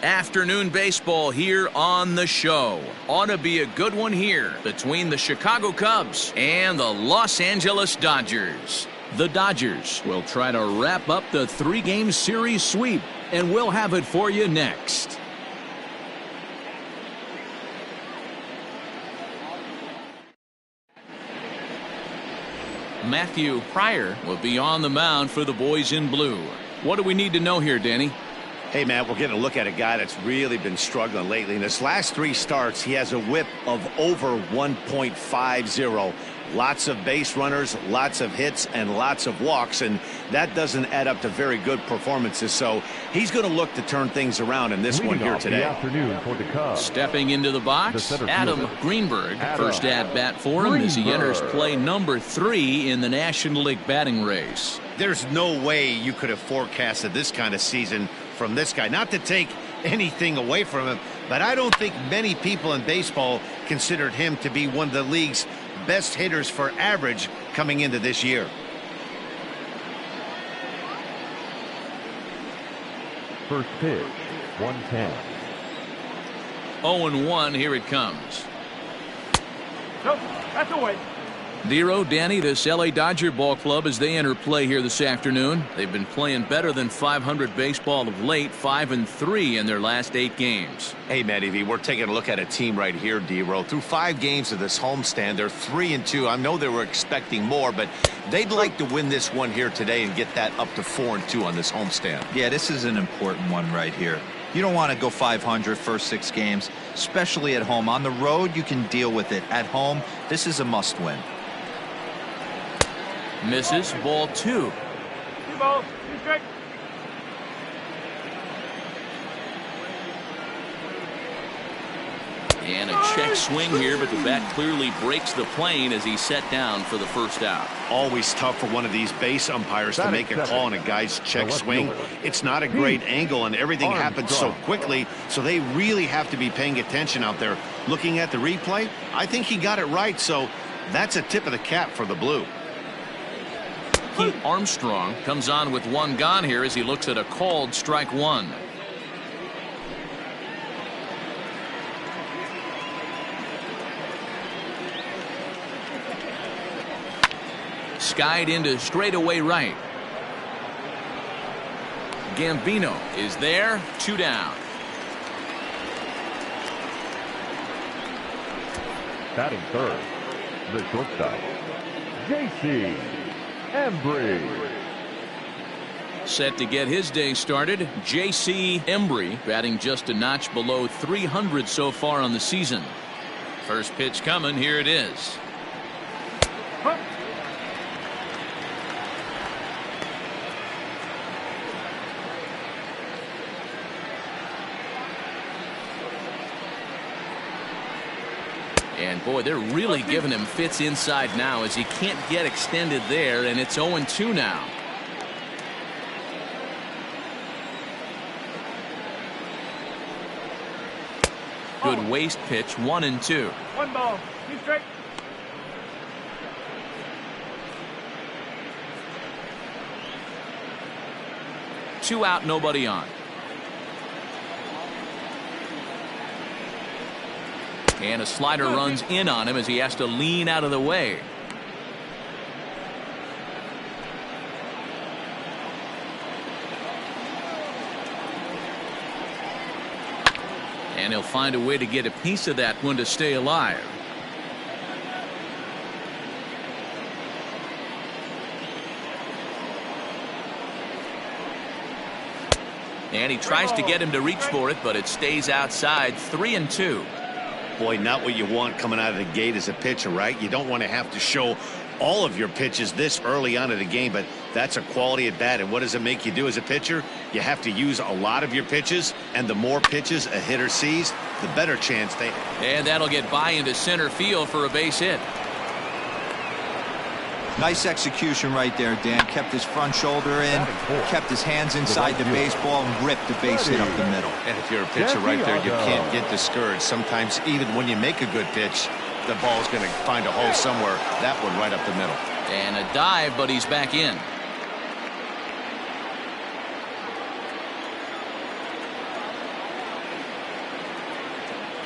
Afternoon baseball here on the show. Ought to be a good one here between the Chicago Cubs and the Los Angeles Dodgers. The Dodgers will try to wrap up the 3-game series sweep, and we'll have it for you next. Matthew Pryor will be on the mound for the boys in blue. What do we need to know here, Danny? Hey, Matt, we're getting a look at a guy that's really been struggling lately. In his last 3 starts, he has a whip of over 1.50. Lots of base runners, lots of hits, and lots of walks, and that doesn't add up to very good performances. So he's going to look to turn things around in this one here today. Afternoon for the Cubs. Stepping into the box, Adam Greenberg. First at-bat for him as he enters play number 3 in the National League batting race. There's no way you could have forecasted this kind of season from this guy. Not to take anything away from him, but I don't think many people in baseball considered him to be one of the league's best hitters for average coming into this year. First pitch, 110. 0-1, here it comes. Nope, that's away. Dero, Danny, this LA Dodger ball club as they enter play here this afternoon. They've been playing better than .500 baseball of late, 5-3 in their last 8 games. Hey, Matty V, we're taking a look at a team right here, Dero. Through 5 games of this homestand, they're 3-2. I know they were expecting more, but they'd like to win this one here today and get that up to 4-2 on this homestand. Yeah, this is an important one right here. You don't want to go 500 first 6 games, especially at home. On the road, you can deal with it. At home, this is a must-win. Misses, ball 2. 2 balls, 2 strikes. And a check swing here, but the bat clearly breaks the plane as he's set down for the first out. Always tough for one of these base umpires to make a call on a guy's check swing. It's not a great angle, and everything happens so quickly, so they really have to be paying attention out there. Looking at the replay, I think he got it right, so that's a tip of the cap for the blue. Pete Armstrong comes on with 1 gone here as he looks at a called strike 1. Skied into straightaway right. Gambino is there, 2 down. Batting third, the shortstop, J.C. Embry. Set to get his day started, J.C. Embry, batting just a notch below 300 so far on the season. First pitch coming, here it is. And boy, they're really giving him fits inside now as he can't get extended there, and it's 0-2 now. Good waist pitch, 1-2. 1 ball, 2 strikes. Two out, nobody on. And a slider runs in on him as he has to lean out of the way. And he'll find a way to get a piece of that one to stay alive. And he tries to get him to reach for it, but it stays outside. 3-2. Boy, not what you want coming out of the gate as a pitcher, right? You don't want to have to show all of your pitches this early on in the game, but that's a quality at bat. And what does it make you do as a pitcher? You have to use a lot of your pitches, and the more pitches a hitter sees, the better chance they have. And that'll get by into center field for a base hit. Nice execution right there, Dan. Kept his front shoulder in, kept his hands inside the baseball, and ripped the base hit up the middle. And if you're a pitcher right there, you can't get discouraged. Sometimes even when you make a good pitch, the ball's going to find a hole somewhere. That one right up the middle. And a dive, but he's back in.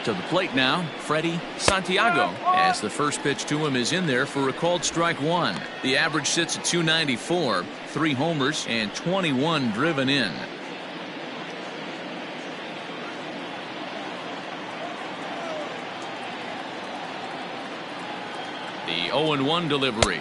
To the plate now, Freddie Santiago, as the first pitch to him is in there for a called strike one. The average sits at 294, 3 homers and 21 driven in. The 0-1 delivery.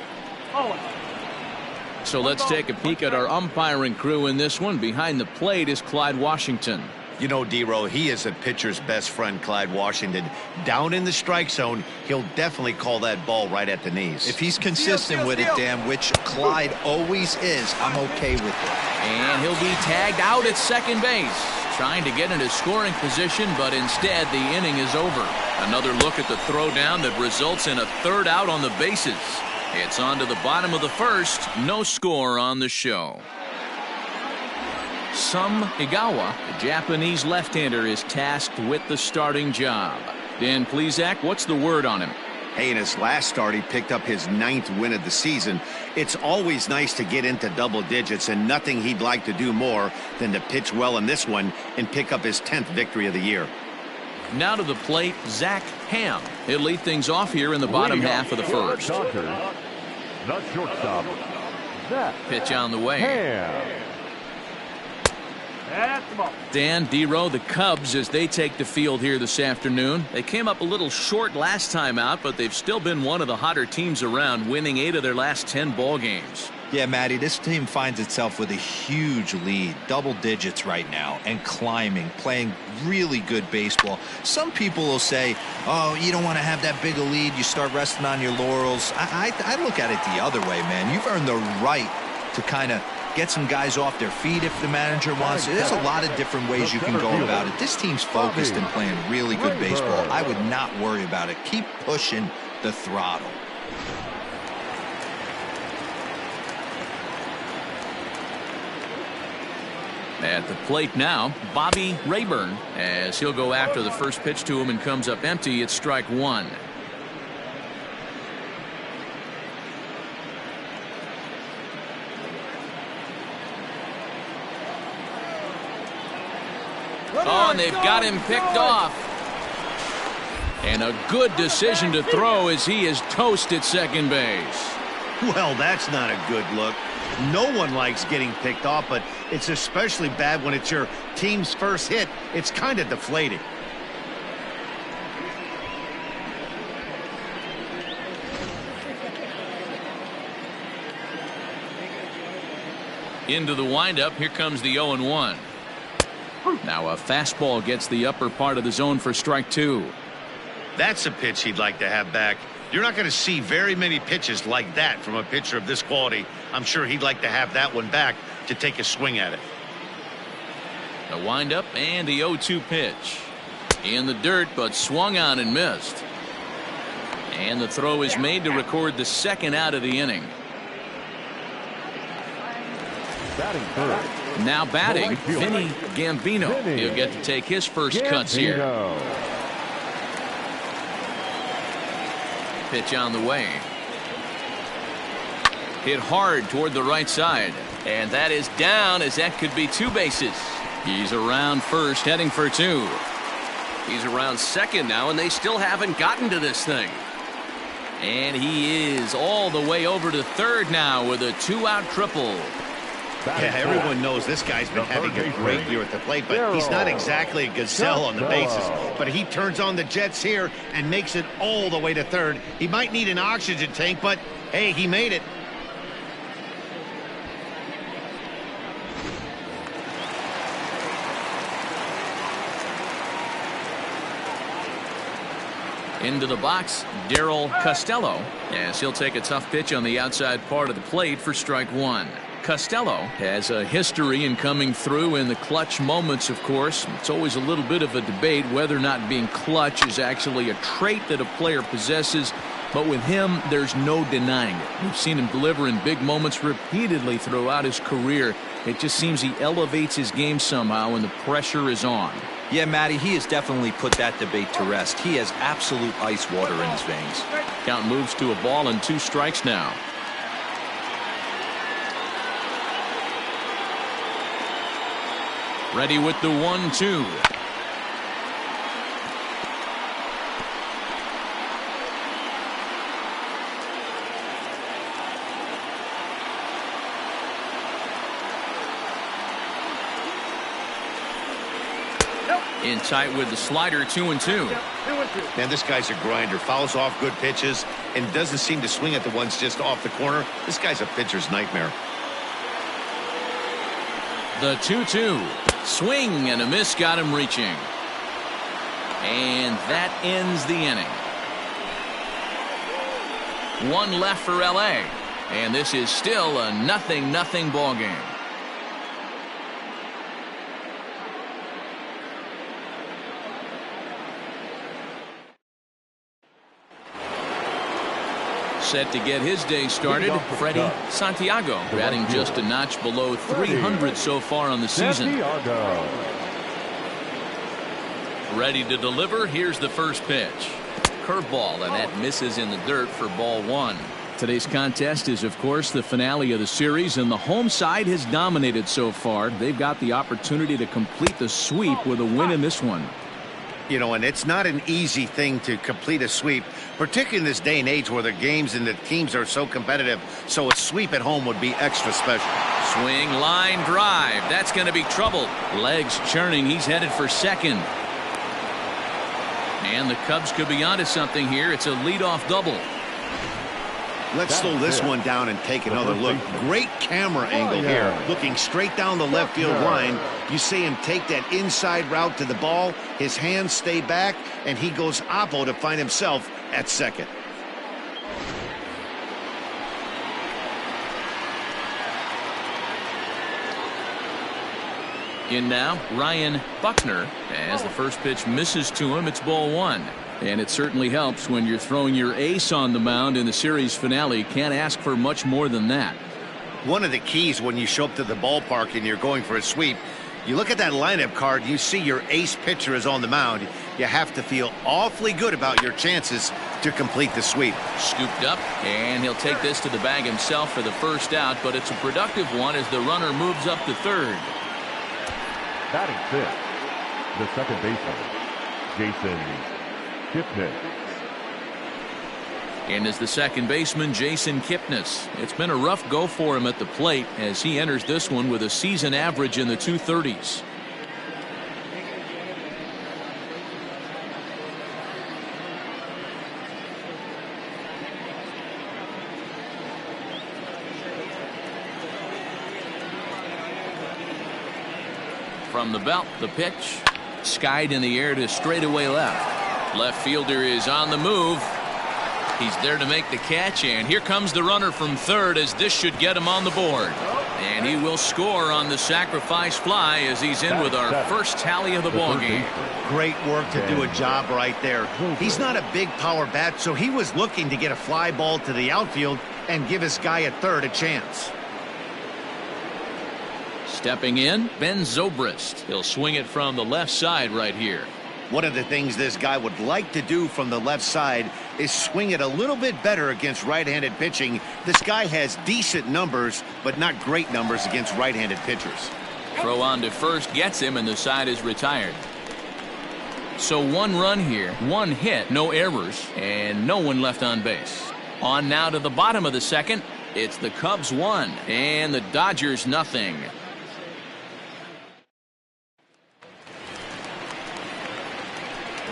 So let's take a peek at our umpiring crew in this one. Behind the plate is Clyde Washington. You know, D-Row, he is a pitcher's best friend, Clyde Washington. Down in the strike zone, he'll definitely call that ball right at the knees. If he's consistent with it, Dan, which Clyde always is, I'm okay with it. And he'll be tagged out at second base. Trying to get into scoring position, but instead the inning is over. Another look at the throwdown that results in a third out on the bases. It's on to the bottom of the first. No score on the show. Sum Igawa, the Japanese left-hander, is tasked with the starting job. Dan Plesac, what's the word on him? Hey, in his last start, he picked up his 9th win of the season. It's always nice to get into double digits, and nothing he'd like to do more than to pitch well in this one and pick up his 10th victory of the year. Now to the plate, Zach Ham. He'll lead things off here in the bottom half of the first. The shortstop, Zach Pitch on the way. Ham. That's the ball. Dan, D-Row, the Cubs, as they take the field here this afternoon. They came up a little short last time out, but they've still been one of the hotter teams around, winning 8 of their last 10 ball games. Yeah, Matty, this team finds itself with a huge lead, double digits right now, and climbing, playing really good baseball. Some people will say, oh, you don't want to have that big a lead, you start resting on your laurels. I look at it the other way, man. You've earned the right to kind of get some guys off their feet if the manager wants to. There's a lot of different ways you can go about it. This team's focused and playing really good baseball. I would not worry about it. Keep pushing the throttle. At the plate now, Bobby Rayburn, as he'll go after the first pitch to him and comes up empty. It's strike one. Oh, and they've got him picked off. And a good decision to throw as he is toast at second base. Well, that's not a good look. No one likes getting picked off, but it's especially bad when it's your team's first hit. It's kind of deflating. Into the windup, here comes the 0-1. Now a fastball gets the upper part of the zone for strike two. That's a pitch he'd like to have back. You're not going to see very many pitches like that from a pitcher of this quality. I'm sure he'd like to have that one back to take a swing at it. The windup and the 0-2 pitch. In the dirt, but swung on and missed. And the throw is made to record the second out of the inning. Batting third. Now batting, Vinny Gambino. He'll get to take his first cuts here. Pitch on the way. Hit hard toward the right side. And that is down, as that could be two bases. He's around first, heading for two. He's around second now, and they still haven't gotten to this thing. And he is all the way over to third now with a two-out triple. Yeah, everyone knows this guy's been having a great year at the plate, but he's not exactly a gazelle on the bases. But he turns on the Jets here and makes it all the way to third. He might need an oxygen tank, but hey, he made it. Into the box, Darryl Costello, as he'll take a tough pitch on the outside part of the plate for strike one. Costello has a history in coming through in the clutch moments, of course. It's always a little bit of a debate whether or not being clutch is actually a trait that a player possesses. But with him, there's no denying it. We've seen him deliver in big moments repeatedly throughout his career. It just seems he elevates his game somehow when the pressure is on. Yeah, Matty, he has definitely put that debate to rest. He has absolute ice water in his veins. Count moves to a ball and 2 strikes now. Ready with the 1-2. In tight with the slider, 2-2. 2-2. Man, this guy's a grinder. Fouls off good pitches and doesn't seem to swing at the ones just off the corner. This guy's a pitcher's nightmare. The 2-2. Swing and a miss got him reaching. And that ends the inning. One left for LA. And this is still a 0-0 ball game. Set to get his day started, Freddie Santiago, batting just a notch below 300 so far on the season. Santiago. Ready to deliver. Here's the first pitch. Curveball, and that misses in the dirt for ball one. Today's contest is, of course, the finale of the series, and the home side has dominated so far. They've got the opportunity to complete the sweep with a win in this one. You know, and it's not an easy thing to complete a sweep, particularly in this day and age where the games and the teams are so competitive. So a sweep at home would be extra special. Swing, line, drive. That's going to be trouble. Legs churning. He's headed for second. And the Cubs could be onto something here. It's a leadoff double. Let's slow this one down and take another look. Great camera angle here. Looking straight down the left field line. You see him take that inside route to the ball. His hands stay back, and he goes oppo to find himself at second. In now, Ryan Buckner. As the first pitch misses to him, it's ball one. And it certainly helps when you're throwing your ace on the mound in the series finale. Can't ask for much more than that. One of the keys when you show up to the ballpark and you're going for a sweep, you look at that lineup card, you see your ace pitcher is on the mound. You have to feel awfully good about your chances to complete the sweep. Scooped up, and he'll take this to the bag himself for the first out, but it's a productive one as the runner moves up to third. Batting fifth, the second baseman, Jason Kipnis. And as the second baseman, Jason Kipnis. It's been a rough go for him at the plate as he enters this one with a season average in the 230s. From the belt, the pitch. Skied in the air to straightaway left. Left fielder is on the move. He's there to make the catch, and here comes the runner from third as this should get him on the board. And he will score on the sacrifice fly as he's in with our first tally of the ballgame. Great work to do a job right there. He's not a big power bat, so he was looking to get a fly ball to the outfield and give his guy at third a chance. Stepping in, Ben Zobrist. He'll swing it from the left side right here. One of the things this guy would like to do from the left side is swing it a little bit better against right-handed pitching. This guy has decent numbers, but not great numbers against right-handed pitchers. Throw on to first gets him, and the side is retired. So one run here, one hit, no errors, and no one left on base. On now to the bottom of the second. It's the Cubs 1 and the Dodgers nothing.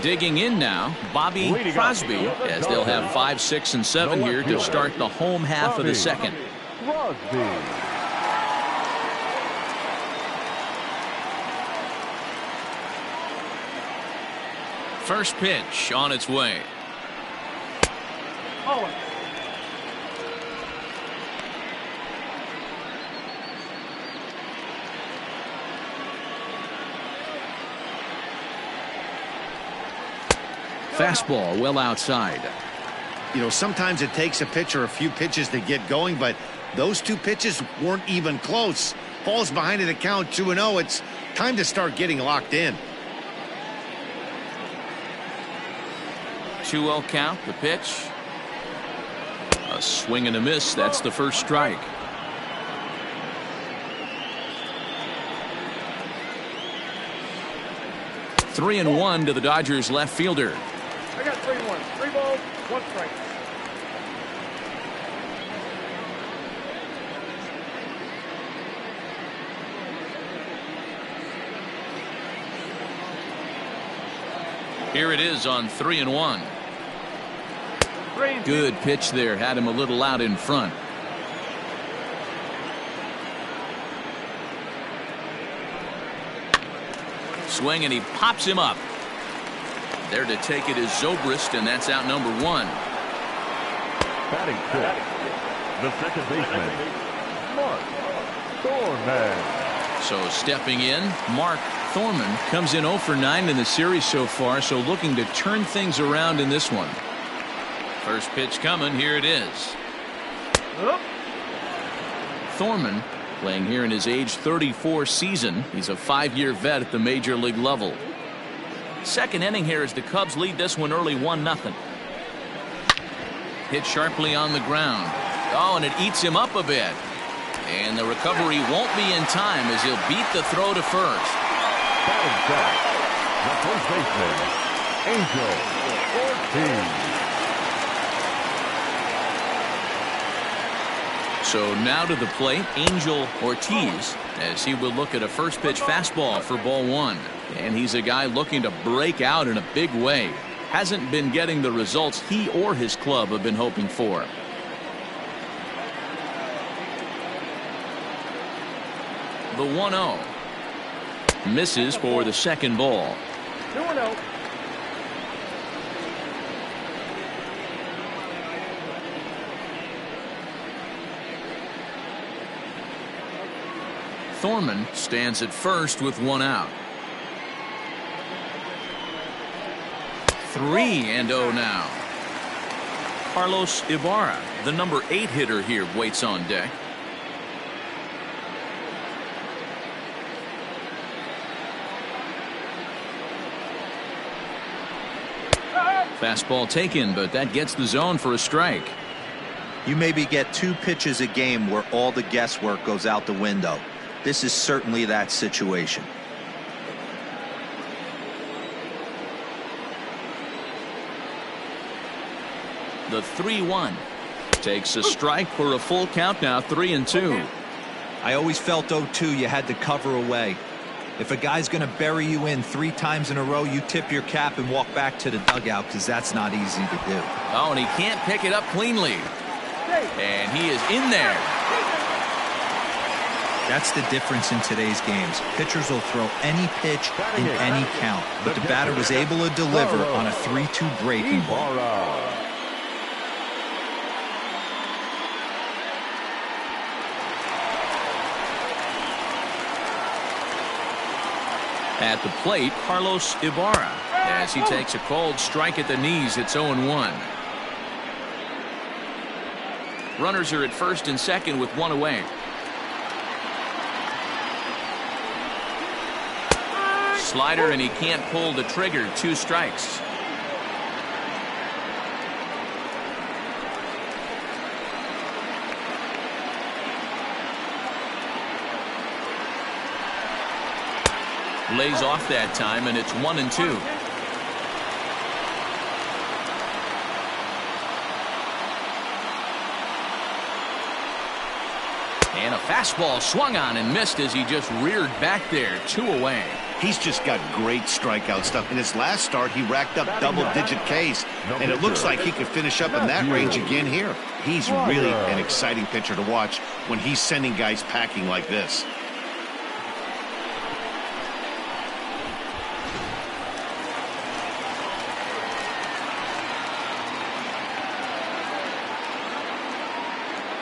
Digging in now, Bobby Crosby, as they'll have 5, 6, and 7 here to start the home half of the second. Crosby. First pitch on its way. Oh. Fastball well outside. You know, sometimes it takes a pitcher a few pitches to get going, but those two pitches weren't even close. Falls behind in the count 2-0. It's time to start getting locked in. 2-0 count, the pitch. A swing and a miss. That's the first strike. Three and one to the Dodgers left fielder. I got 3-1. 3 balls, 1 strike. Here it is on 3-1. Good pitch there. Had him a little out in front. Swing, and he pops him up. There to take it is Zobrist, and that's out number 1. Batting fifth, the second baseman, Mark Thorman. So stepping in, Mark Thorman comes in 0 for 9 in the series so far, so looking to turn things around in this one. First pitch coming. Here it is. Thorman playing here in his age 34 season. He's a 5-year vet at the major league level. Second inning here as the Cubs lead this one early 1-0. Hit sharply on the ground. Oh, and it eats him up a bit. And the recovery won't be in time as he'll beat the throw to first. Batting back, the first baseman, Angel Ortiz. So now to the plate, Angel Ortiz, as he will look at a first pitch fastball for ball 1. And he's a guy looking to break out in a big way. Hasn't been getting the results he or his club have been hoping for. The 1-0. Misses for the second ball. 2-0. Thorman stands at first with 1 out. 3-0 now. Carlos Ibarra, the number 8 hitter here, waits on deck. Fastball taken, but that gets the zone for a strike. You maybe get 2 pitches a game where all the guesswork goes out the window. This is certainly that situation. The 3-1 takes a strike for a full count now. 3-2. I always felt 0-2 you had to cover away. If a guy's going to bury you in 3 times in a row, you tip your cap and walk back to the dugout, because that's not easy to do. Oh, and he can't pick it up cleanly. And he is in there. That's the difference in today's games. Pitchers will throw any pitch in any count, but the batter was able to deliver on a 3-2 breaking ball. At the plate, Carlos Ibarra, as he takes a cold strike at the knees. It's 0-1. Runners are at first and second with 1 away. Slider, and he can't pull the trigger. 2 strikes. Lays off that time, and it's 1-2. And a fastball swung on and missed as he just reared back there. 2 away. He's just got great strikeout stuff. In his last start, he racked up double-digit Ks, and it looks like he could finish up in that range again here. He's really an exciting pitcher to watch when he's sending guys packing like this.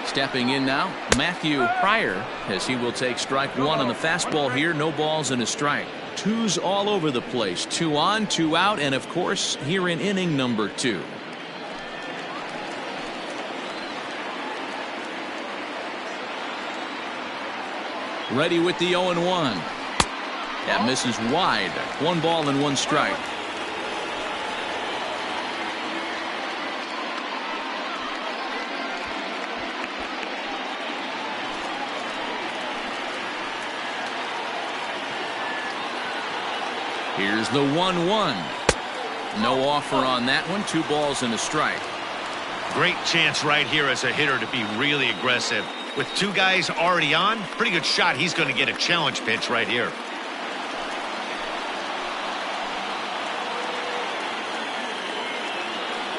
Stepping in now, Matthew Pryor, as he will take strike 1 on the fastball here. No balls and a strike. 2s all over the place. 2 on, 2 out, and of course here in inning number 2. Ready with the 0-1. That misses wide. 1 ball and 1 strike. Here's the 1-1. No offer on that one. 2 balls and a strike. Great chance right here as a hitter to be really aggressive. With 2 guys already on, pretty good shot. He's going to get a challenge pitch right here.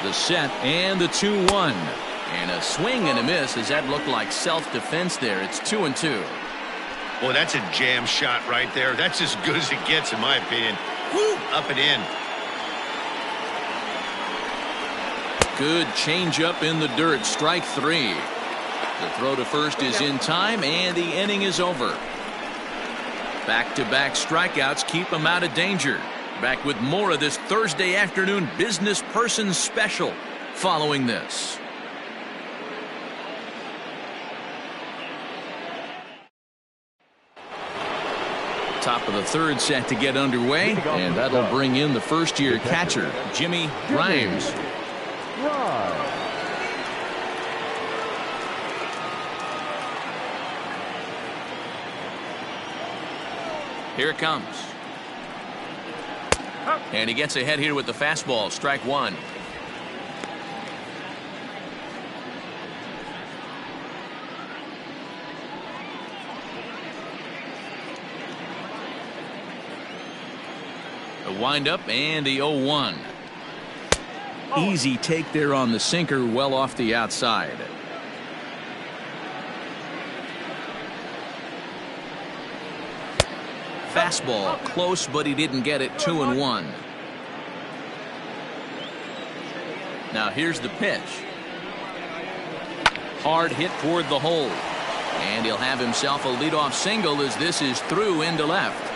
The set and the 2-1. And a swing and a miss as that looked like self-defense there. It's 2-2. Boy, that's a jam shot right there. That's as good as it gets, in my opinion. Woo! Up and in. Good changeup in the dirt. Strike 3. The throw to first is in time, and the inning is over. Back-to-back strikeouts keep him out of danger. Back with more of this Thursday afternoon business person special following this. Top of the third set to get underway, and that'll bring in the first-year catcher, Jimmy Grimes. Here it comes. And he gets ahead here with the fastball. Strike 1. A windup and the 0-1. Easy take there on the sinker, well off the outside. Fastball close, but he didn't get it. 2-1. Now here's the pitch. Hard hit toward the hole. And he'll have himself a leadoff single as this is through into left.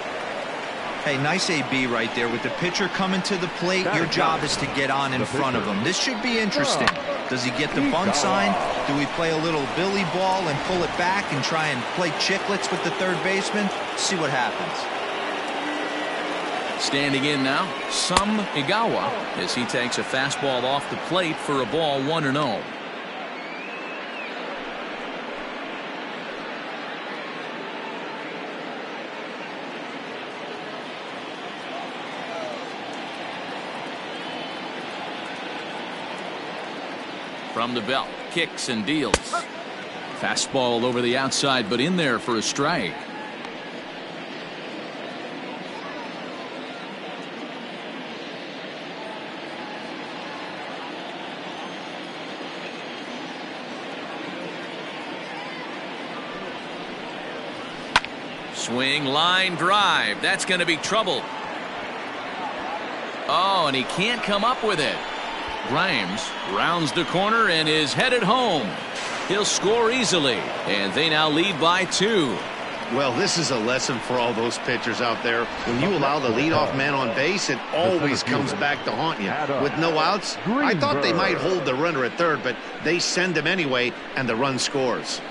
Hey, nice AB right there. With the pitcher coming to the plate, your job is to get on in front of him. This should be interesting. Does he get the bunt sign? Do we play a little billy ball and pull it back and try and play chicklets with the third baseman? Let's see what happens. Standing in now, Sam Igawa, as he takes a fastball off the plate for a ball 1-0. From the belt, kicks and deals. Fastball over the outside, but in there for a strike. Swing, line drive. That's going to be trouble. Oh, and he can't come up with it. Grimes rounds the corner and is headed home. He'll score easily, and they now lead by 2. Well, this is a lesson for all those pitchers out there. When you allow the leadoff man on base, it always comes back to haunt you. With no outs, I thought they might hold the runner at third, but they send him anyway, and the run scores.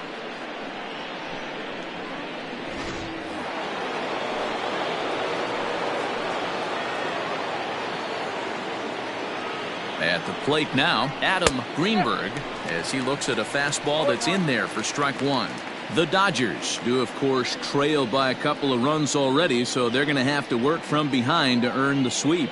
At the plate now, Adam Greenberg, as he looks at a fastball that's in there for strike 1. The Dodgers do, of course, trail by a couple of runs already, so they're going to have to work from behind to earn the sweep.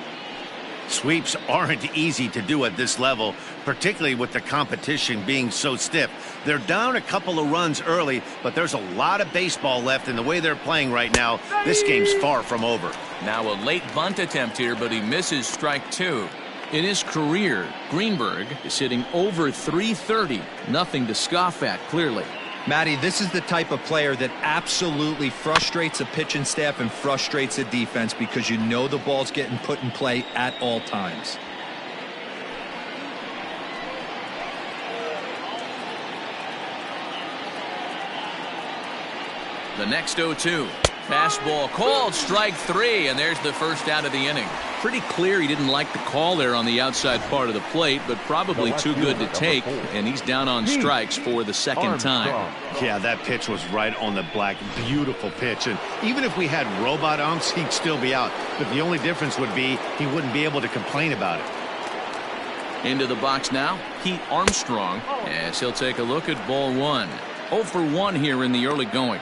Sweeps aren't easy to do at this level, particularly with the competition being so stiff. They're down a couple of runs early, but there's a lot of baseball left in the way they're playing right now. This game's far from over. Now a late bunt attempt here, but he misses strike 2. In his career, Greenberg is hitting over .330. Nothing to scoff at, clearly. Matty, this is the type of player that absolutely frustrates a pitching staff and frustrates a defense because you know the ball's getting put in play at all times. The next 0-2. Fastball called, strike 3, and there's the first out of the inning. Pretty clear he didn't like the call there on the outside part of the plate, but probably too good to take, and he's down on strikes for the second time. Yeah, that pitch was right on the black. Beautiful pitch, and even if we had robot umps, he'd still be out. But the only difference would be he wouldn't be able to complain about it. Into the box now, Pete Armstrong, as he'll take a look at ball 1. 0 for 1 here in the early going.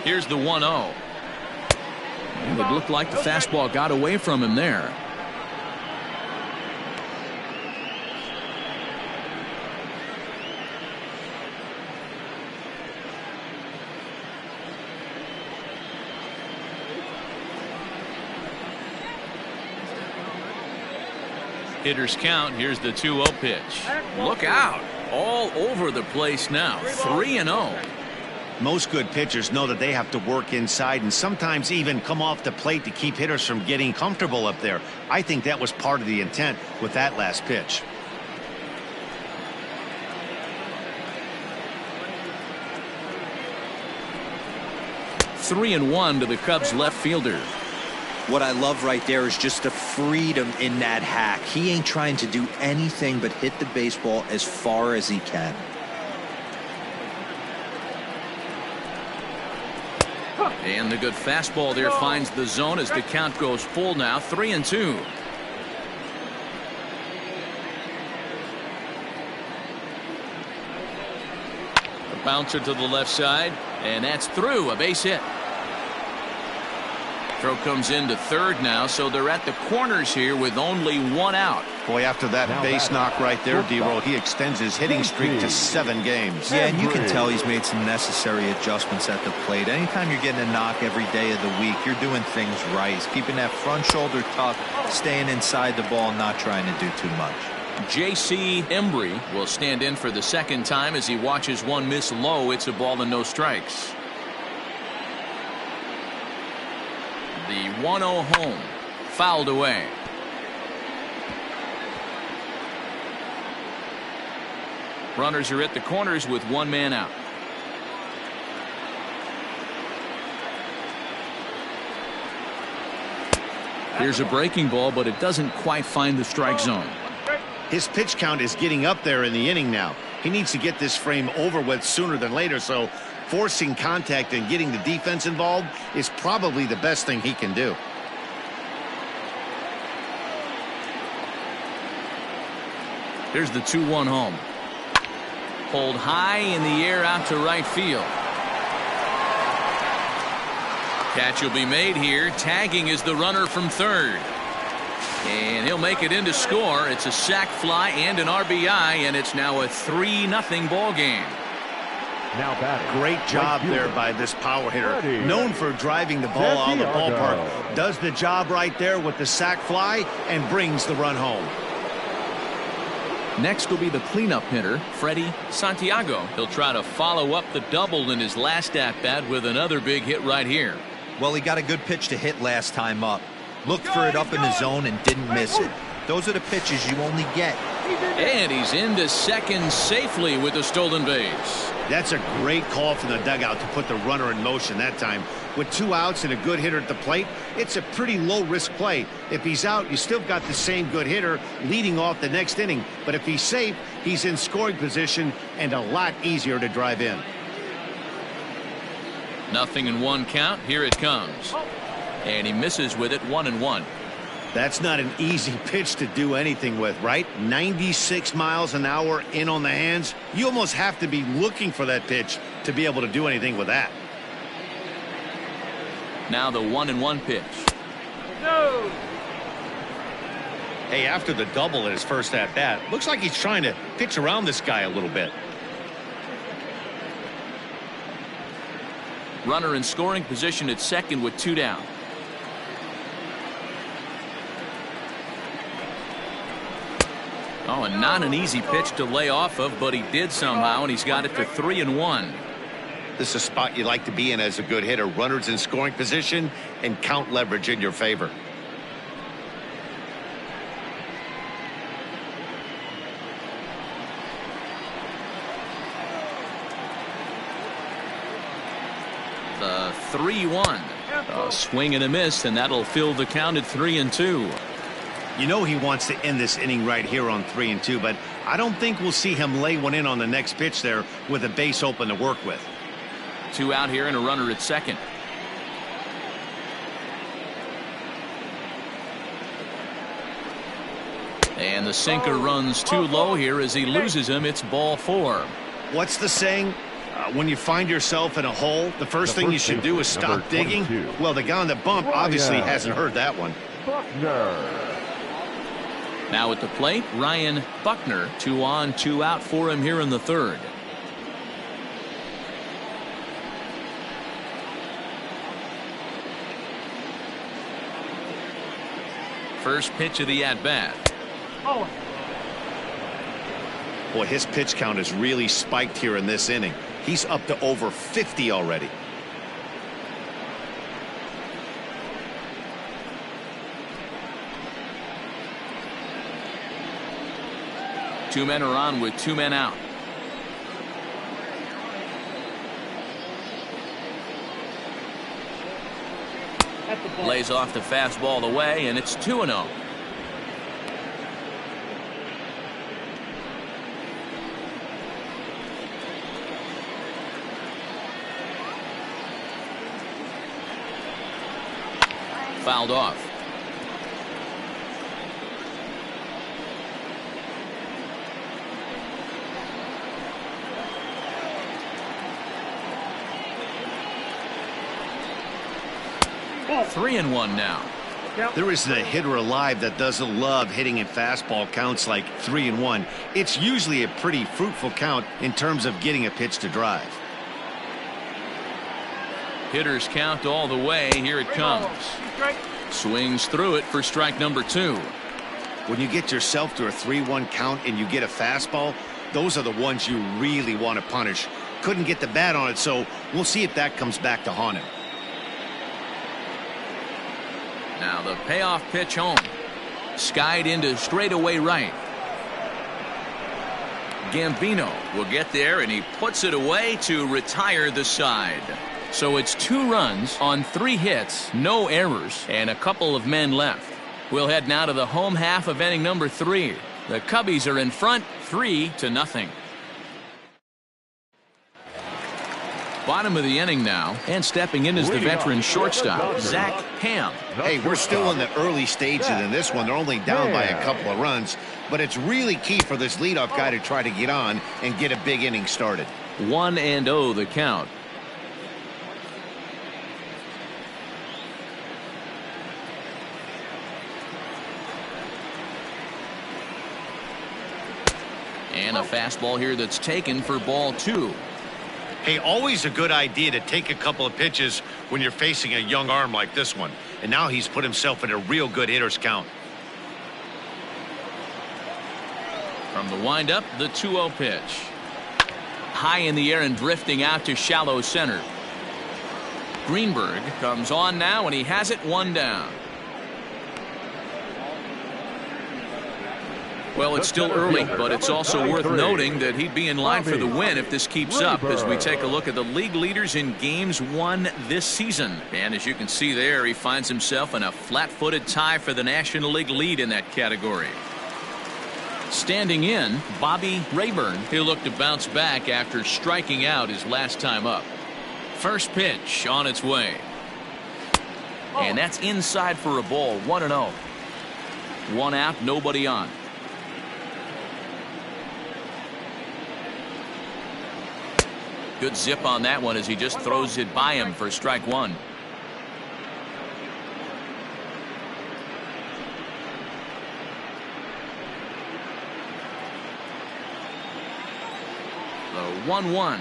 Here's the 1-0. It looked like the fastball got away from him there. Hitters count. Here's the 2-0 pitch. Look out. All over the place now. 3-0. Most good pitchers know that they have to work inside and sometimes even come off the plate to keep hitters from getting comfortable up there. I think that was part of the intent with that last pitch. Three and one to the Cubs left fielder. What I love right there is just the freedom in that hack. He ain't trying to do anything but hit the baseball as far as he can. And the good fastball there finds the zone as the count goes full now. 3-2. A bouncer to the left side, and that's through. A base hit. Throw comes into third now, so they're at the corners here with only one out. Boy, after that base knock right there, D-Roll, he extends his hitting streak to 7 games. Yeah, and you can tell he's made some necessary adjustments at the plate. Anytime you're getting a knock every day of the week, you're doing things right. He's keeping that front shoulder tucked, staying inside the ball, not trying to do too much. J.C. Embry will stand in for the second time as he watches one miss low. It's a ball and no strikes. The 1-0 home fouled away. Runners are at the corners with one man out. Here's a breaking ball, but it doesn't quite find the strike zone. His pitch count is getting up there in the inning now. He needs to get this frame over with sooner than later, so forcing contact and getting the defense involved is probably the best thing he can do. Here's the 2-1 home. Pulled high in the air out to right field. Catch will be made here. Tagging is the runner from third. And he'll make it in to score. It's a sac fly and an RBI, and it's now a 3-0 ball game. Now batting. Great job there by this power hitter. Known for driving the ball out of the ballpark. Does the job right there with the sac fly and brings the run home. Next will be the cleanup hitter, Freddie Santiago. He'll try to follow up the double in his last at-bat with another big hit right here. Well, he got a good pitch to hit last time up. Looked for it up in the zone and didn't miss it. Those are the pitches you only get. And he's into second safely with the stolen base. That's a great call from the dugout to put the runner in motion that time. With 2 outs and a good hitter at the plate, it's a pretty low-risk play. If he's out, you still got the same good hitter leading off the next inning. But if he's safe, he's in scoring position and a lot easier to drive in. 0-1 count. Here it comes. And he misses with it. 1-1. That's not an easy pitch to do anything with, right? 96 miles an hour in on the hands. You almost have to be looking for that pitch to be able to do anything with that. Now the 1-1 pitch. No. Hey, after the double in his first at bat, looks like he's trying to pitch around this guy a little bit. Runner in scoring position at second with 2 down. Oh, and not an easy pitch to lay off of, but he did somehow, and he's got it to 3-1. This is a spot you like to be in as a good hitter. Runners in scoring position and count leverage in your favor. The 3-1. A swing and a miss, and that'll fill the count at 3-2. You know he wants to end this inning right here on 3-2, but I don't think we'll see him lay one in on the next pitch there with a base open to work with. 2 out here and a runner at second. And the sinker runs too low here as he loses him. It's ball 4. What's the saying? When you find yourself in a hole, the first thing you should do is stop digging. Well, the guy on the bump obviously hasn't heard that one. Buckner. Now at the plate, Ryan Buckner. 2 on, 2 out for him here in the third. First pitch of the at-bat. Oh. Boy, his pitch count has really spiked here in this inning. He's up to over 50 already. Two men are on with two men out. Lays off the fastball away, and it's 2-0. Fouled off. Oh. 3-1 now. There isn't a hitter alive that doesn't love hitting in fastball counts like 3-1. It's usually a pretty fruitful count in terms of getting a pitch to drive. Hitters count all the way. Here it comes. Swings through it for strike number 2. When you get yourself to a 3-1 count and you get a fastball, those are the ones you really want to punish. Couldn't get the bat on it, so we'll see if that comes back to haunt him. Now the payoff pitch home. Skied into straightaway right. Gambino will get there, and he puts it away to retire the side. So it's 2 runs on 3 hits, no errors, and a couple of men left. We'll head now to the home half of inning number 3. The Cubbies are in front 3-0. Bottom of the inning now, and stepping in is the veteran shortstop, Zach Ham. Hey, we're still in the early stages in this one. They're only down by a couple of runs, but it's really key for this leadoff guy to try to get on and get a big inning started. 1-0 the count. And a fastball here that's taken for ball 2. Hey, always a good idea to take a couple of pitches when you're facing a young arm like this one. And now he's put himself in a real good hitter's count. From the windup, the 2-0 pitch. High in the air and drifting out to shallow center. Greenberg comes on now, and he has it 1 down. Well, it's still early, but it's also worth noting that he'd be in line for the win if this keeps up as we take a look at the league leaders in games won this season. And as you can see there, he finds himself in a flat-footed tie for the National League lead in that category. Standing in, Bobby Rayburn. He'll look to bounce back after striking out his last time up. First pitch on its way. And that's inside for a ball, 1-0. 1 out, nobody on. Good zip on that one as he just throws it by him for strike 1. The 1-1.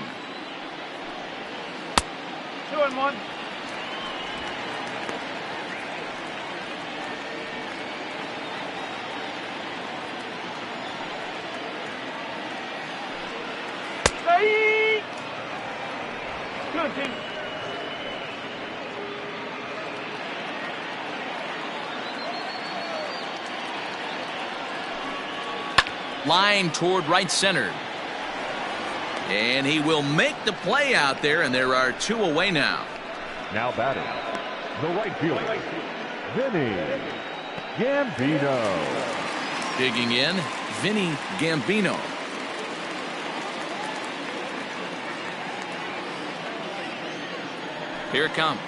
2-1. Line toward right center. And he will make the play out there, and there are 2 away now. Now batting, the right fielder, Vinny Gambino. Digging in, Vinny Gambino. Here it comes.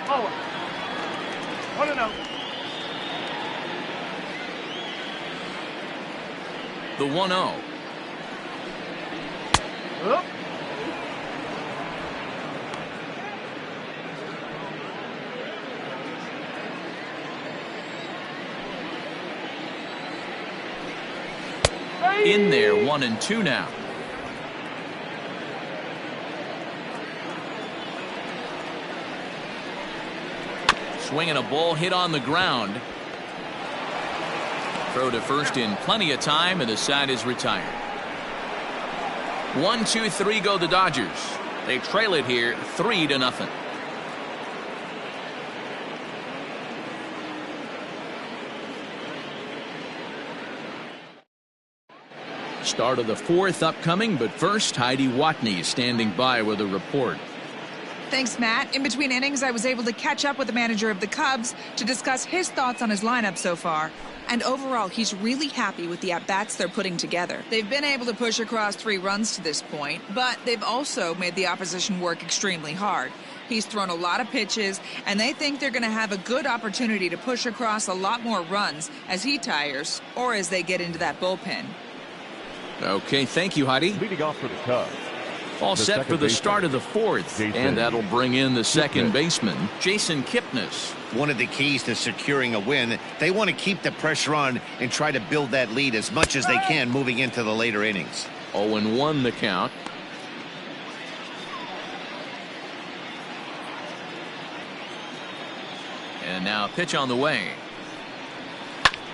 Oh. 1-0. The 1-0. Up. In there, 1-2 now. Swinging a ball hit on the ground. throw to first in plenty of time, and the side is retired. 1, 2, 3 go the Dodgers. They trail it here 3-0. Start of the fourth upcoming, but first, Heidi Watney standing by with a report. Thanks, Matt. In between innings, I was able to catch up with the manager of the Cubs to discuss his thoughts on his lineup so far. And overall, he's really happy with the at-bats they're putting together. They've been able to push across 3 runs to this point, but they've also made the opposition work extremely hard. He's thrown a lot of pitches, and they think they're going to have a good opportunity to push across a lot more runs as he tires or as they get into that bullpen. Okay, thank you, Heidi. Leading off for the Cubs. All set for the start of the fourth, and that'll bring in the second baseman, Jason Kipnis. One of the keys to securing a win, they want to keep the pressure on and try to build that lead as much as they can moving into the later innings. 0-1 the count. And now a pitch on the way.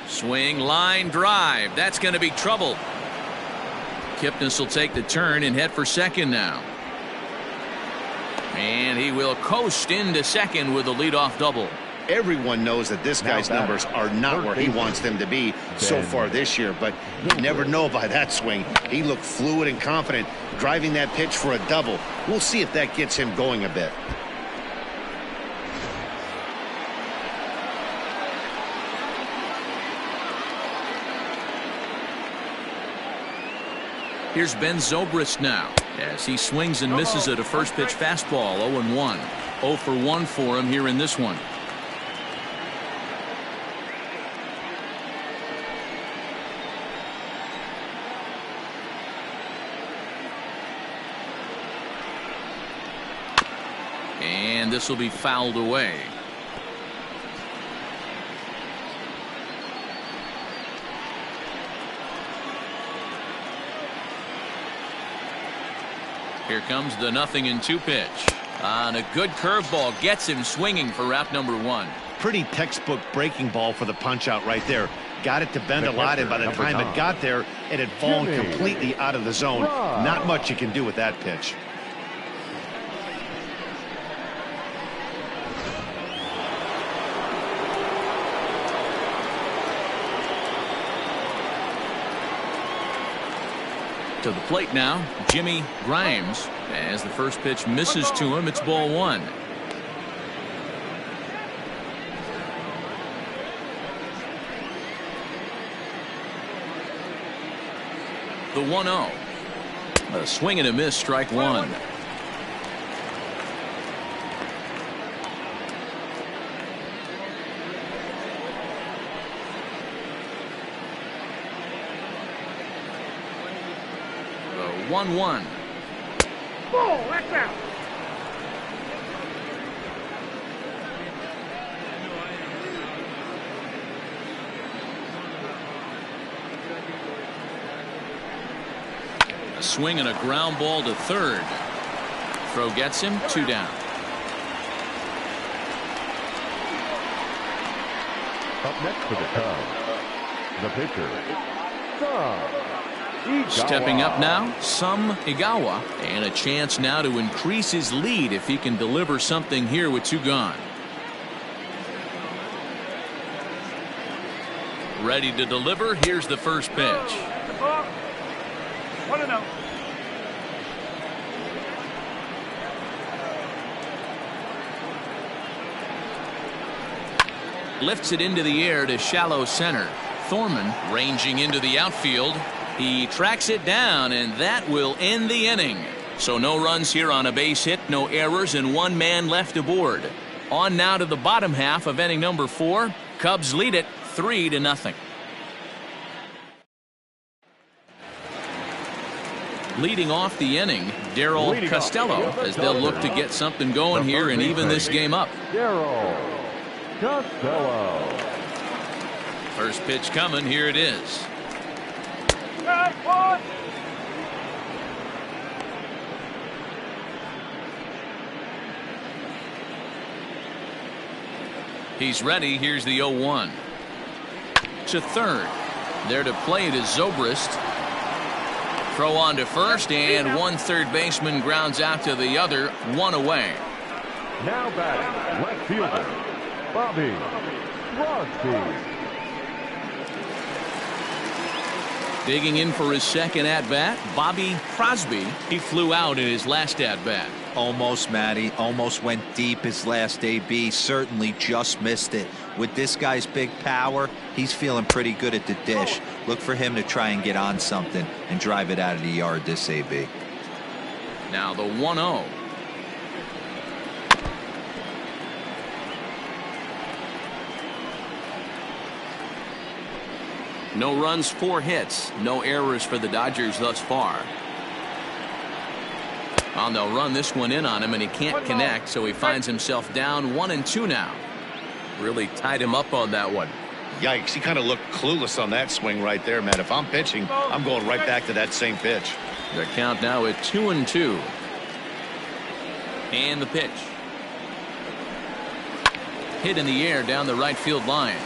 Swing, line, drive. That's going to be trouble. Kipnis will take the turn and head for second now. And he will coast into second with a leadoff double. Everyone knows that this guy's numbers are not where he wants them to be so far this year, but you never know by that swing. He looked fluid and confident, driving that pitch for a double. We'll see if that gets him going a bit. Here's Ben Zobrist now as he swings and misses at a first pitch fastball. 0-1. 0 for 1 for him here in this one. And this will be fouled away. Here comes the 0-2 pitch. On a good curveball, gets him swinging for route number 1. Pretty textbook breaking ball for the punch out right there. Got it to bend a lot, and by the time it got there, it had fallen completely out of the zone. Not much you can do with that pitch. To the plate now, Jimmy Grimes. As the first pitch misses to him, it's ball 1. The 1-0. A swing and a miss, strike 1. The 1-1. Ball, that's out. A swing and a ground ball to third. Throw gets him, 2 down. Up next for the Cubs, the pitcher, Stepping up now, Sum Igawa, and a chance now to increase his lead if he can deliver something here with 2 gone. Ready to deliver. Here's the first pitch. 1-0. Lifts it into the air to shallow center. Thorman ranging into the outfield. He tracks it down, and that will end the inning. So no runs here on a base hit, no errors, and 1 man left aboard. On now to the bottom half of inning number 4. Cubs lead it 3-0. Leading off the inning, Darryl Costello, as they'll look to get something going here and even this game up. Darryl Costello. First pitch coming, here it is. He's ready. Here's the 0-1. To third. There to play it is Zobrist. Throw on to first, and one third baseman grounds out to the other, one away. Now batting, left fielder, Bobby Crosby. Digging in for his second at-bat, Bobby Crosby. He flew out in his last at-bat. Almost, Matty. Almost went deep his last AB. Certainly just missed it. With this guy's big power, he's feeling pretty good at the dish. Look for him to try and get on something and drive it out of the yard this AB. Now the 1-0. No runs, 4 hits. No errors for the Dodgers thus far. Well, they'll run this one in on him, and he can't connect, so he finds himself down 1-2 now. Really tied him up on that one. Yikes, he kind of looked clueless on that swing right there, man. If I'm pitching, I'm going right back to that same pitch. The count now at 2-2. And the pitch. Hit in the air down the right field line.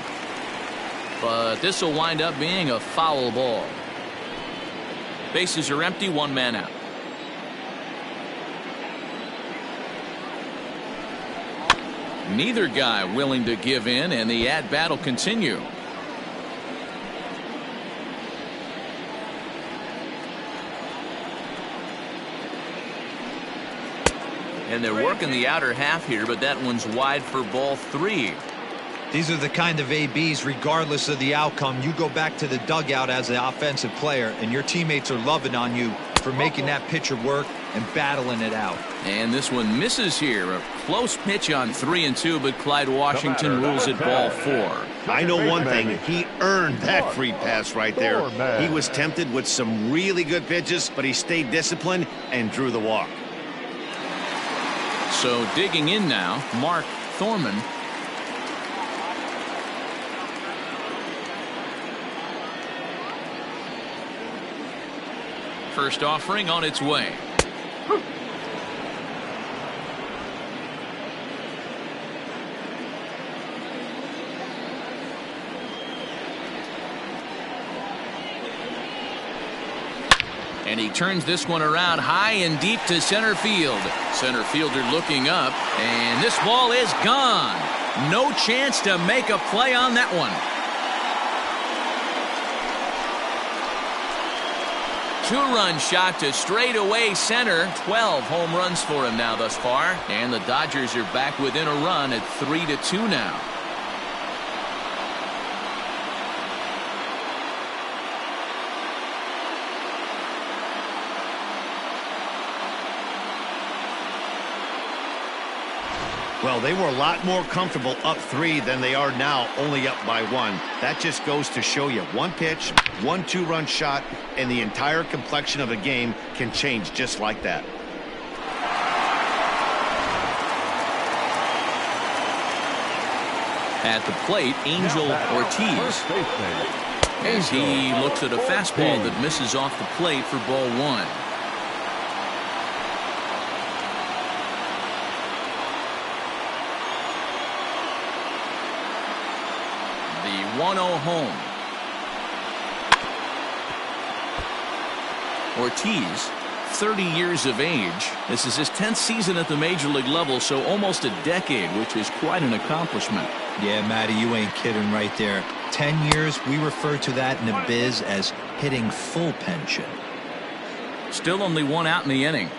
But this will wind up being a foul ball. Bases are empty, 1 man out. Neither guy willing to give in, and the at-bat will continue. And they're working the outer half here, but that one's wide for ball 3. These are the kind of ABs, regardless of the outcome, you go back to the dugout as an offensive player, and your teammates are loving on you for making that pitcher work and battling it out. And this one misses here. A close pitch on 3-2, but Clyde Washington rules it ball 4. I know one thing. He earned that free pass right there. He was tempted with some really good pitches, but he stayed disciplined and drew the walk. So digging in now, Mark Thorman. First offering on its way. And he turns this one around high and deep to center field. Center fielder looking up, and this ball is gone. No chance to make a play on that one. 2-run shot to straightaway center. 12 home runs for him now thus far. And the Dodgers are back within a run at 3-2 now. Well, they were a lot more comfortable up 3 than they are now, only up by 1. That just goes to show you one pitch, 1 2-run shot, and the entire complexion of a game can change just like that. At the plate, Angel Ortiz. As he looks at a fastball that misses off the plate for ball 1. The 1-0 home. Ortiz, 30 years of age. This is his 10th season at the major league level, so almost a decade, which is quite an accomplishment. Yeah, Matty, you ain't kidding right there. 10 years, we refer to that in the biz as hitting full pension. Still only 1 out in the inning.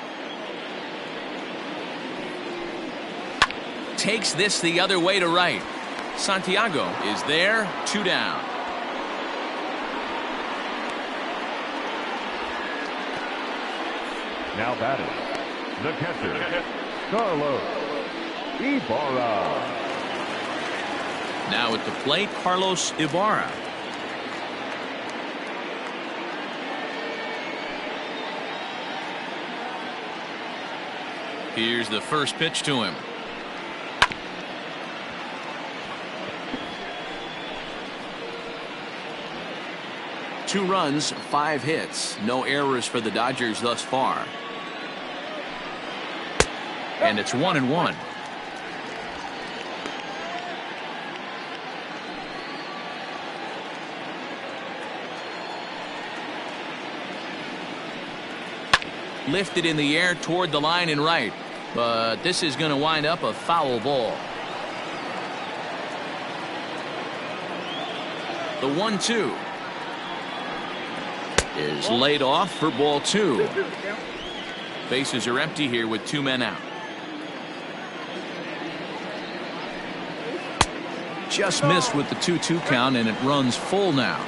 Takes this the other way to right. Santiago is there, 2 down. Now batting, the catcher, Carlos Ibarra. Now at the plate, Carlos Ibarra. Here's the first pitch to him. Two runs, 5 hits. No errors for the Dodgers thus far. And it's 1-1. lifted in the air toward the line and right. But this is going to wind up a foul ball. The 1-2 is laid off for ball 2. Bases are empty here with 2 men out. Just missed with the 2-2 count, and it runs full now.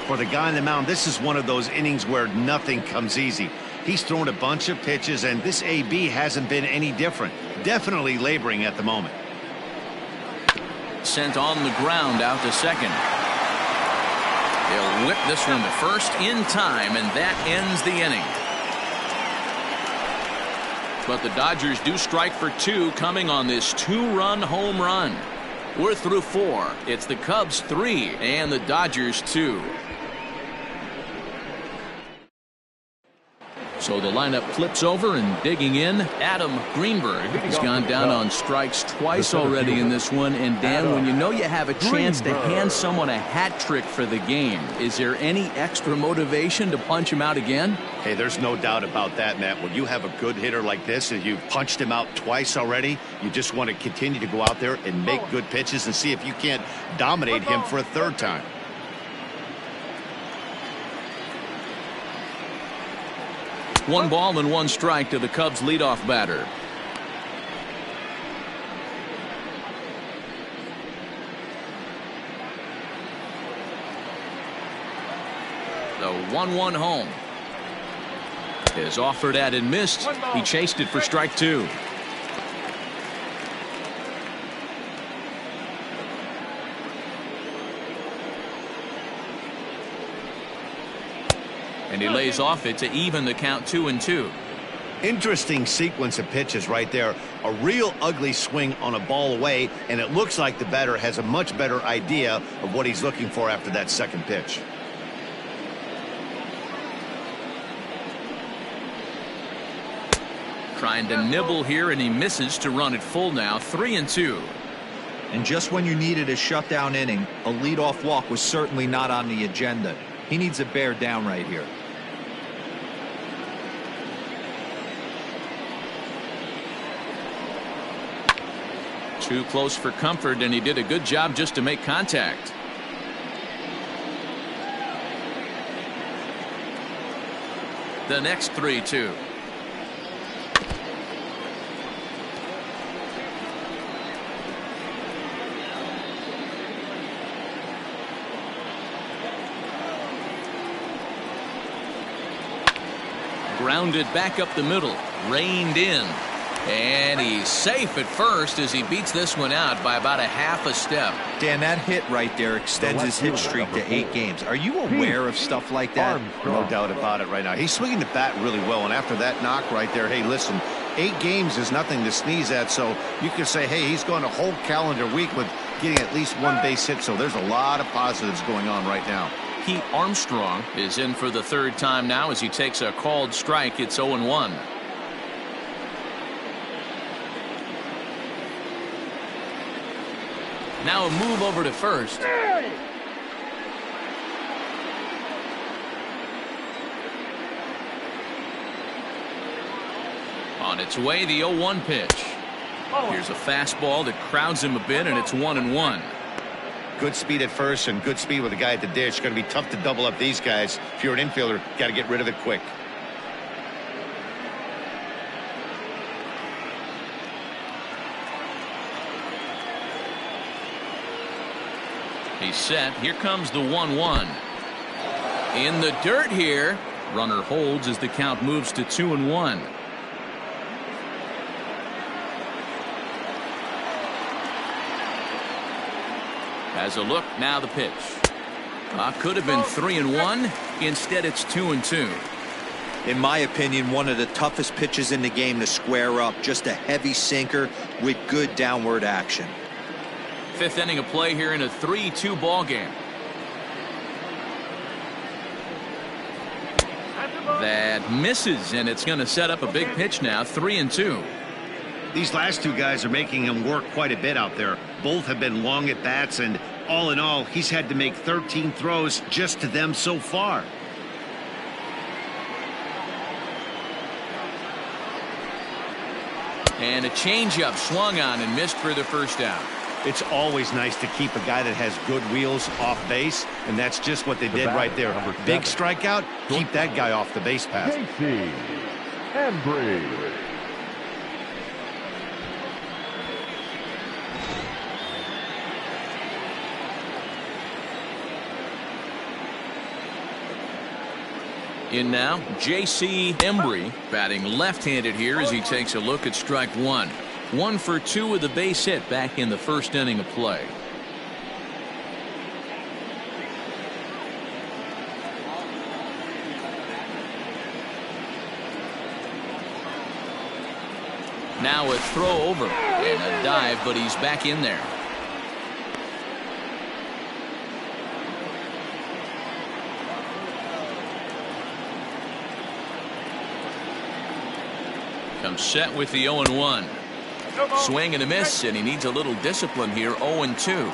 For the guy on the mound, this is one of those innings where nothing comes easy. He's thrown a bunch of pitches, and this AB hasn't been any different. Definitely laboring at the moment. Sent on the ground out to second. He'll whip this one to first in time, and that ends the inning. But the Dodgers do strike for 2 coming on this 2-run home run. We're through 4. It's the Cubs 3 and the Dodgers 2. So the lineup flips over, and digging in, Adam Greenberg. He's gone down on strikes twice already in this one. And Dan, when you know you have a chance to hand someone a hat trick for the game, is there any extra motivation to punch him out again? Hey, there's no doubt about that, Matt. When you have a good hitter like this and you've punched him out twice already, you just want to continue to go out there and make good pitches and see if you can't dominate him for a 3rd time. One ball and 1 strike to the Cubs leadoff batter. The 1-1 home is offered at and missed. He chased it for strike 2. And he lays off it to even the count 2-2. Interesting sequence of pitches right there. A real ugly swing on a ball away, and it looks like the batter has a much better idea of what he's looking for after that second pitch. Trying to nibble here, and he misses to run it full now. 3-2. And just when you needed a shutdown inning, a leadoff walk was certainly not on the agenda. He needs to bear down right here. Too close for comfort, and he did a good job just to make contact. The next 3-2. Grounded back up the middle, reined in, and he's safe at first as he beats this one out by about a half a step. Dan, that hit right there extends his hit streak to 8 games. Are you aware of stuff like that? No doubt about it right now. He's swinging the bat really well, and after that knock right there, hey, listen, 8 games is nothing to sneeze at, so you can say, hey, he's gone a whole calendar week with getting at least 1 base hit, so there's a lot of positives going on right now. Pete Armstrong is in for the 3rd time now as he takes a called strike. It's 0-1. Now a move over to first. On its way, the 0-1 pitch. Here's a fastball that crowds him a bit, and it's 1-1. Good speed at first and good speed with the guy at the dish. Going to be tough to double up these guys. If you're an infielder, got to get rid of it quick. He's set. Here comes the 1-1. In the dirt here. Runner holds as the count moves to 2-1. Has a look, now the pitch. Could have been 3-1. Instead, it's 2-2. In my opinion, one of the toughest pitches in the game to square up. Just a heavy sinker with good downward action. 5th inning of play here in a 3-2 ball game. That misses, and it's going to set up a big pitch now. 3-2. These last 2 guys are making him work quite a bit out there. Both have been long at bats, and all in all, he's had to make 13 throws just to them so far. And a changeup swung on and missed for the first out. It's always nice to keep a guy that has good wheels off base, and that's just what they did right there. Big strikeout, keep that guy off the base path. Embry. In now, J.C. Embry, batting left-handed here as he takes a look at strike one. 1 for 2 with a base hit back in the first inning of play. Now a throw over and a dive, but he's back in there. Comes set with the 0-1. Swing and a miss, and he needs a little discipline here. 0-2.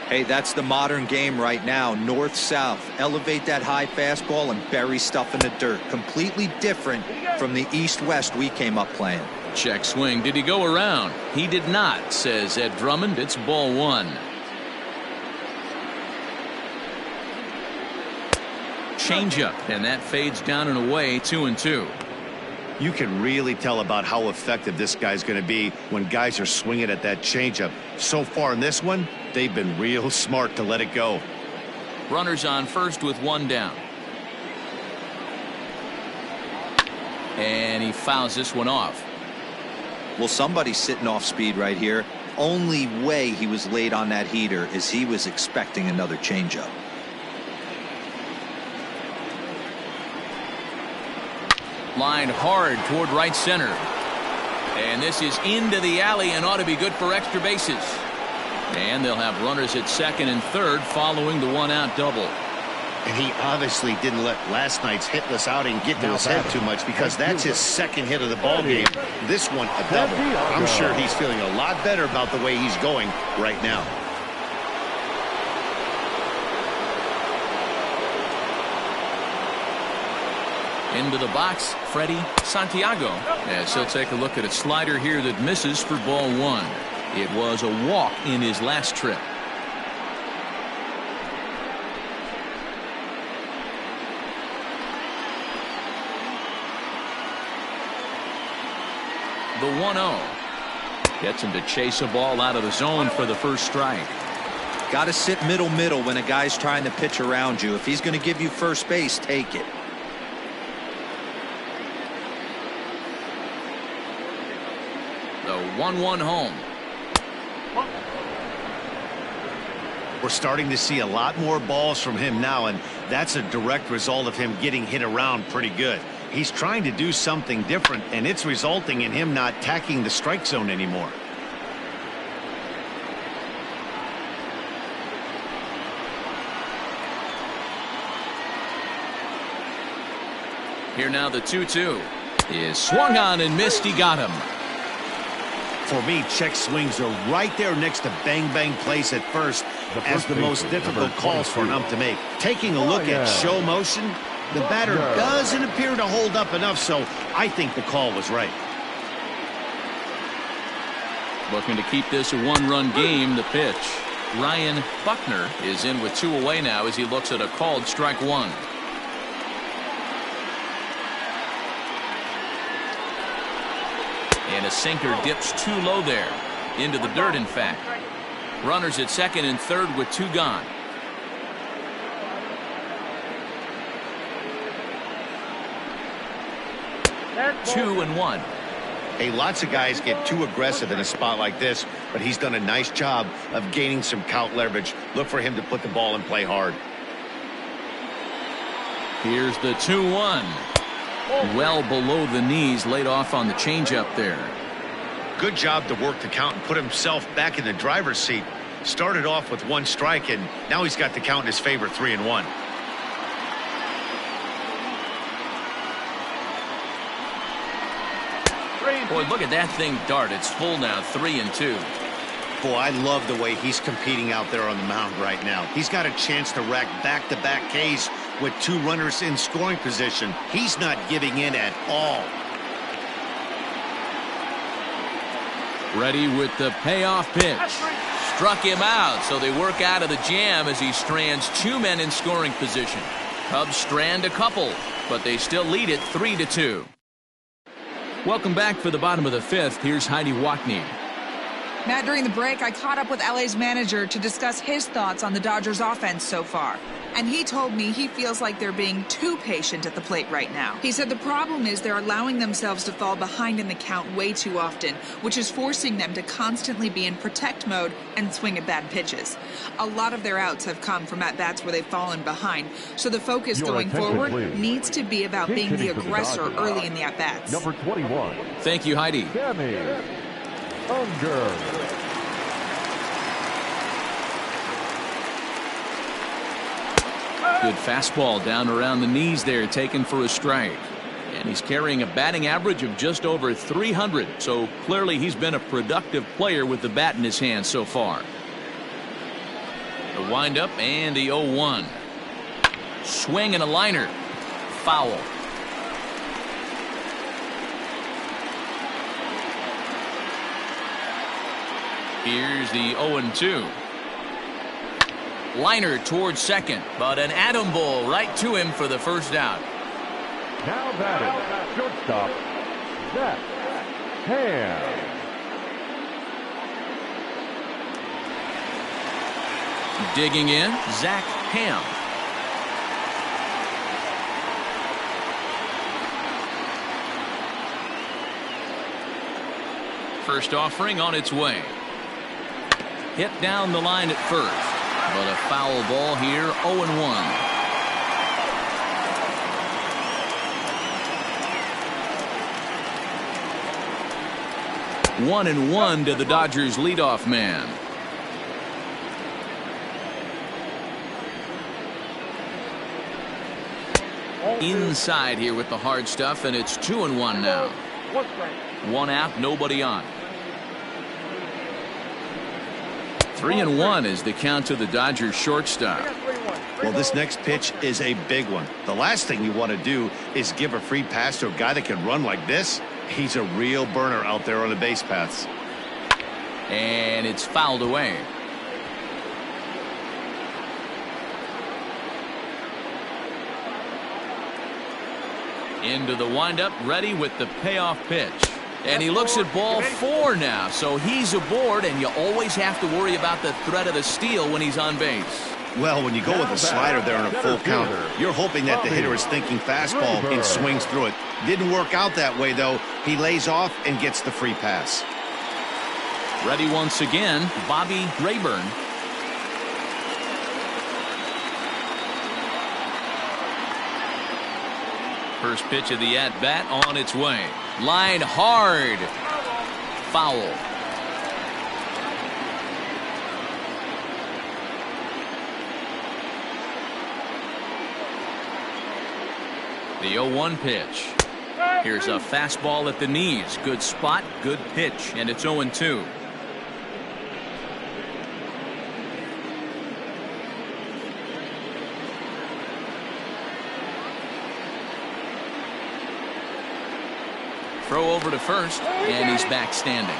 Hey, that's the modern game right now. North-south. Elevate that high fastball and bury stuff in the dirt. Completely different from the east-west we came up playing. Check swing. Did he go around? He did not, says Ed Drummond. It's ball one. Changeup, and that fades down and away. 2-2. You can really tell about how effective this guy's going to be when guys are swinging at that changeup. So far in this one, they've been real smart to let it go. Runners on first with one down. And he fouls this one off. Well, somebody's sitting off speed right here. Only way he was late on that heater is he was expecting another changeup. Lined hard toward right center. And this is into the alley and ought to be good for extra bases. And they'll have runners at second and third following the one-out double. And he obviously didn't let last night's hitless outing get to his head too much, because that's his second hit of the ball game. This one a double. I'm sure he's feeling a lot better about the way he's going right now. Into the box, Freddie Santiago, as he'll take a look at a slider here that misses for ball one. It was a walk in his last trip. The 1-0 gets him to chase a ball out of the zone for the first strike. Got to sit middle when a guy's trying to pitch around you. If he's going to give you first base, take it. The 1-1 home. We're starting to see a lot more balls from him now, and that's a direct result of him getting hit around pretty good. He's trying to do something different, and it's resulting in him not tacking the strike zone anymore. Here now the 2-2 is swung on and missed. He got him. For me, check swings are right there next to bang plays at first as the most difficult calls for an ump to make. Taking a look at show motion, the batter doesn't appear to hold up enough, so I think the call was right. Looking to keep this a one-run game. The pitch. Ryan Buckner is in with 2 away now as he looks at a called strike one. And a sinker dips too low there. Into the dirt, in fact. Runners at second and third with 2 gone. That's 2-1. Hey, lots of guys get too aggressive in a spot like this, but he's done a nice job of gaining some count leverage. Look for him to put the ball in play hard. Here's the 2-1. Well below the knees, laid off on the changeup there. Good job to work the count and put himself back in the driver's seat. Started off with 1 strike, and now he's got the count in his favor, 3-1. Boy, look at that thing dart. It's full now, 3-2. Boy, I love the way he's competing out there on the mound right now. He's got a chance to rack back-to-back Ks with 2 runners in scoring position. He's not giving in at all. Ready with the payoff pitch. Struck him out, so they work out of the jam as he strands two men in scoring position. Cubs strand a couple, but they still lead it 3-2. Welcome back for the bottom of the fifth. Here's Heidi Watney. Matt, during the break, I caught up with LA's manager to discuss his thoughts on the Dodgers' offense so far. And he told me he feels like they're being too patient at the plate right now. He said the problem is they're allowing themselves to fall behind in the count way too often, which is forcing them to constantly be in protect mode and swing at bad pitches. A lot of their outs have come from at-bats where they've fallen behind, so the focus going forward needs to be about being the aggressor early in the at-bats. Number 21. Thank you, Heidi. Sammy Unger. Good fastball down around the knees there, taken for a strike. And he's carrying a batting average of just over 300, so clearly he's been a productive player with the bat in his hand so far. The windup and the 0-1. Swing and a liner. Foul. Here's the 0-2. Liner towards second, but an atom ball right to him for the first out. Now batting, shortstop, Zach Ham. Digging in, Zach Ham. First offering on its way. Hit down the line at first. But a foul ball here, 0-1. One and one to the Dodgers leadoff man. Inside here with the hard stuff, and it's 2-1 now. One out, nobody on. 3-1 is the count to the Dodgers shortstop. Well, this next pitch is a big one. The last thing you want to do is give a free pass to a guy that can run like this. He's a real burner out there on the base paths. And it's fouled away. Into the windup, ready with the payoff pitch. And he looks at ball four now, so he's aboard, and you always have to worry about the threat of the steal when he's on base. Well, when you go with a slider there in a full count, you're hoping that the hitter is thinking fastball and swings through it. Didn't work out that way, though. He lays off and gets the free pass. Ready once again, Bobby Rayburn. First pitch of the at-bat on its way. Line hard. Foul. The 0-1 pitch. Here's a fastball at the knees. Good spot, good pitch, and it's 0-2. Throw over to first, and he's back standing.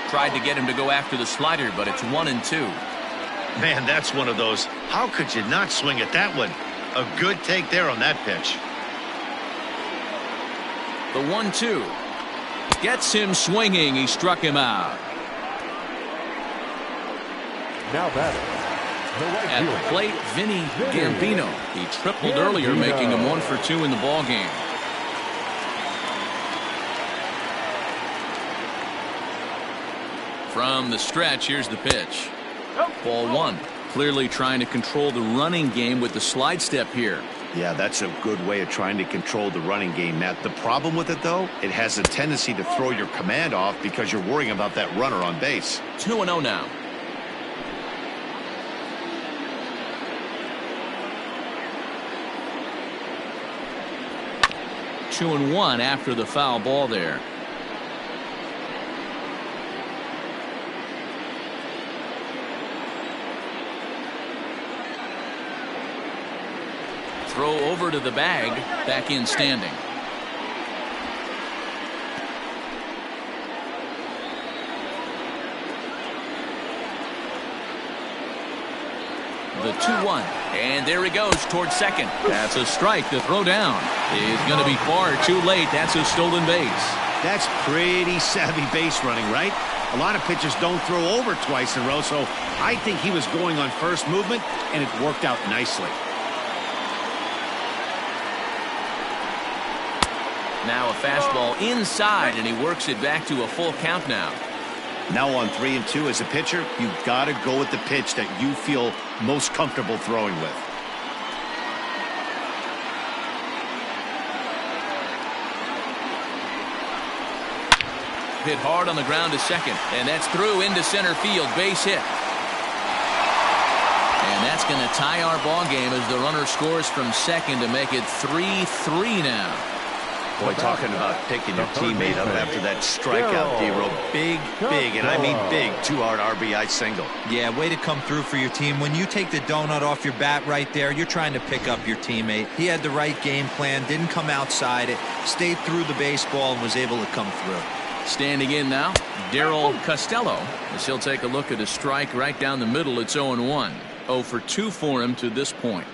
Tried to get him to go after the slider, but it's 1-2. Man, that's one of those. How could you not swing at that one? A good take there on that pitch. The 1-2 gets him swinging. He struck him out. Now batting, the right At the plate, Vinny Gambino. He tripled earlier, making him 1 for 2 in the ballgame. From the stretch, here's the pitch. Ball 1. Clearly trying to control the running game with the slide step here. Yeah, that's a good way of trying to control the running game, Matt. The problem with it, though, it has a tendency to throw your command off because you're worrying about that runner on base. 2-0 now. Two and one after the foul ball there. throw over to the bag, back in standing. The 2-1, and there he goes towards second. That's a strike to throw down. He's going to be far too late. That's a stolen base. That's pretty savvy base running, right? A lot of pitchers don't throw over twice in a row, so I think he was going on first movement, and it worked out nicely. Now a fastball inside, and he works it back to a full count now. Now on 3-2 as a pitcher, you've got to go with the pitch that you feel most comfortable throwing with. Hit hard on the ground to second, and that's through into center field, base hit. And that's going to tie our ball game as the runner scores from second to make it 3-3 now. Boy, talking about picking your teammate up after that strikeout, D-Row. Big, and I mean big, 2-hard RBI single. Yeah, way to come through for your team. When you take the donut off your bat right there, you're trying to pick up your teammate. He had the right game plan, didn't come outside it, stayed through the baseball, and was able to come through. Standing in now, Darryl Costello, as he'll take a look at a strike right down the middle. It's 0-1. 0 for 2 for him to this point.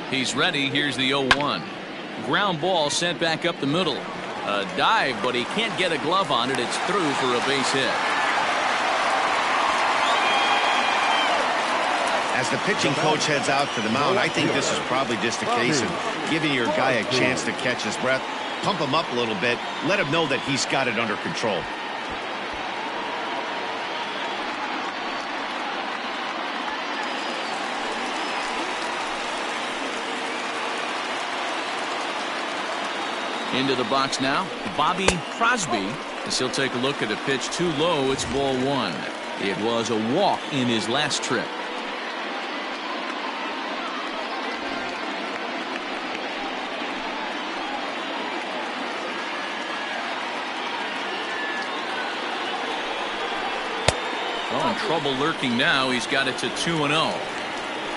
He's ready. Here's the 0-1. Ground ball sent back up the middle. A dive, but he can't get a glove on it. It's through for a base hit. As the pitching coach heads out to the mound, I think this is probably just a case of giving your guy a chance to catch his breath, pump him up a little bit, let him know that he's got it under control. Into the box now, Bobby Crosby, as he'll take a look at a pitch too low. It's ball 1. It was a walk in his last trip. Oh, trouble lurking now. He's got it to 2-0.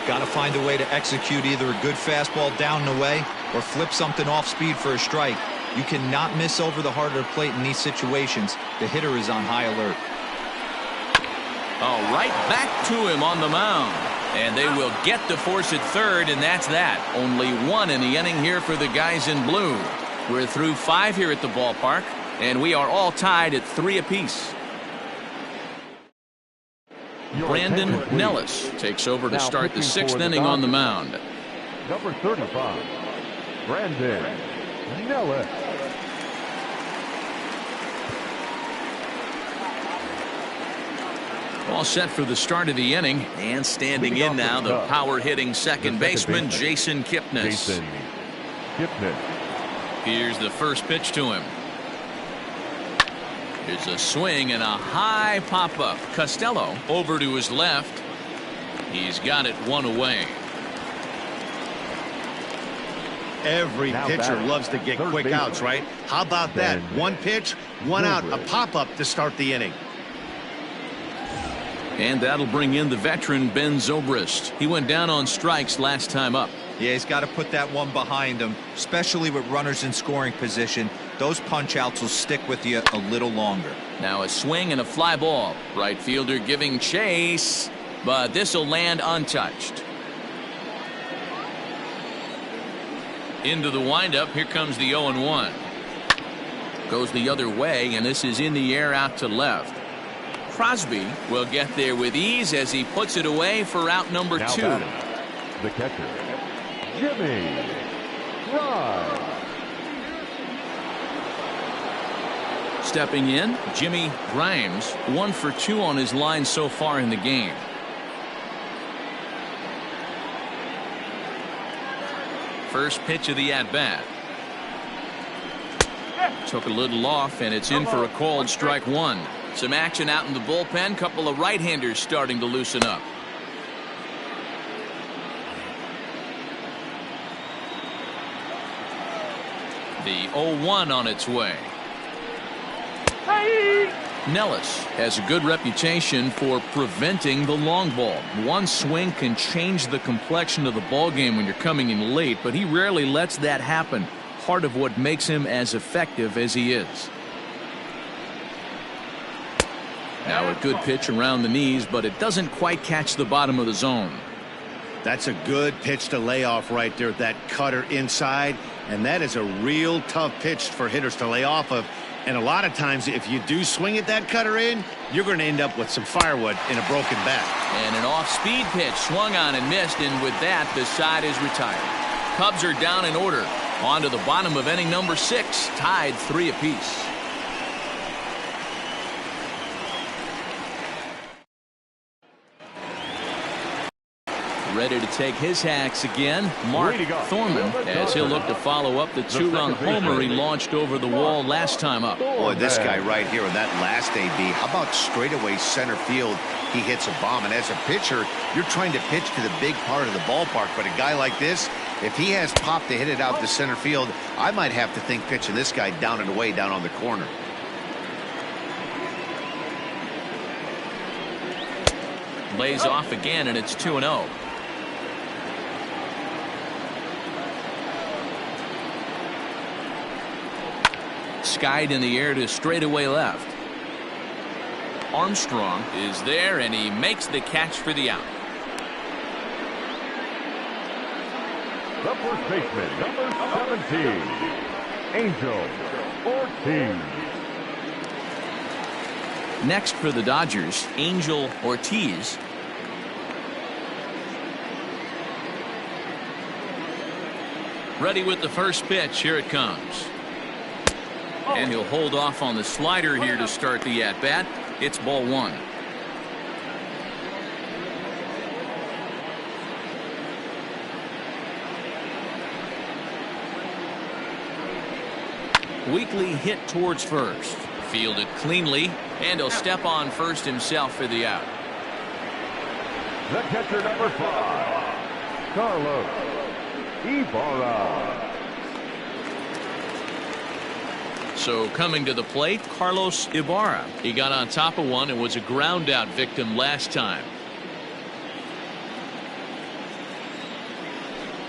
Got to find a way to execute either a good fastball down and away or flip something off speed for a strike. You cannot miss over the heart of the plate in these situations. The hitter is on high alert. Oh, right back to him on the mound. And they will get to force it third, and that's that. Only 1 in the inning here for the guys in blue. We're through 5 here at the ballpark, and we are all tied at 3 apiece. Brandon Nellis takes over to start the 6th inning on the mound. Number 35, Brandon Nellis. All set for the start of the inning, and standing in now, the power-hitting second baseman, Jason Kipnis. Here's the first pitch to him. Here's a swing and a high pop-up. Costello over to his left. He's got it 1 away. Every pitcher loves to get quick outs, right? How about that? 1 pitch, 1 out, a pop-up to start the inning. And that'll bring in the veteran Ben Zobrist. He went down on strikes last time up. Yeah, he's got to put that one behind him, especially with runners in scoring position. Those punch-outs will stick with you a little longer. Now a swing and a fly ball. Right fielder giving chase, but this will land untouched. Into the windup. Here comes the 0-1. Goes the other way, and this is in the air out to left. Crosby will get there with ease as he puts it away for out number 2. The catcher, Jimmy Grimes. Stepping in, Jimmy Grimes, 1 for 2 on his line so far in the game. First pitch of the at-bat. Took a little off, and it's in for a called strike 1. Some action out in the bullpen. Couple of right-handers starting to loosen up. The 0-1 on its way. Nellis has a good reputation for preventing the long ball. One swing can change the complexion of the ball game when you're coming in late, but he rarely lets that happen. Part of what makes him as effective as he is. Now a good pitch around the knees, but it doesn't quite catch the bottom of the zone. That's a good pitch to lay off right there. That cutter inside, and that is a real tough pitch for hitters to lay off of. And a lot of times, if you do swing at that cutter in, you're going to end up with some firewood in a broken bat. And an off-speed pitch swung on and missed, and with that, the side is retired. Cubs are down in order. On to the bottom of inning number 6, tied 3 apiece. Ready to take his hacks again, Mark Thorman, as he'll look to follow up the 2-run homer he launched over the wall last time up. Boy, this guy right here in that last AB, how about straightaway center field? He hits a bomb, and as a pitcher, you're trying to pitch to the big part of the ballpark, but a guy like this, if he has pop to hit it out to center field, I might have to think pitching this guy down and away down on the corner. Lays off again, and it's 2-0. Skied in the air to straightaway left. Armstrong is there, and he makes the catch for the out. The first baseman, number 17, Angel Ortiz. Next for the Dodgers, Angel Ortiz. Ready with the first pitch. Here it comes. And he'll hold off on the slider here to start the at-bat. It's ball 1. Weakly hit towards first. Fielded cleanly, and he'll step on first himself for the out. The catcher, number 5, Carlos Ibarra. So coming to the plate, Carlos Ibarra. He got on top of one and was a ground out victim last time.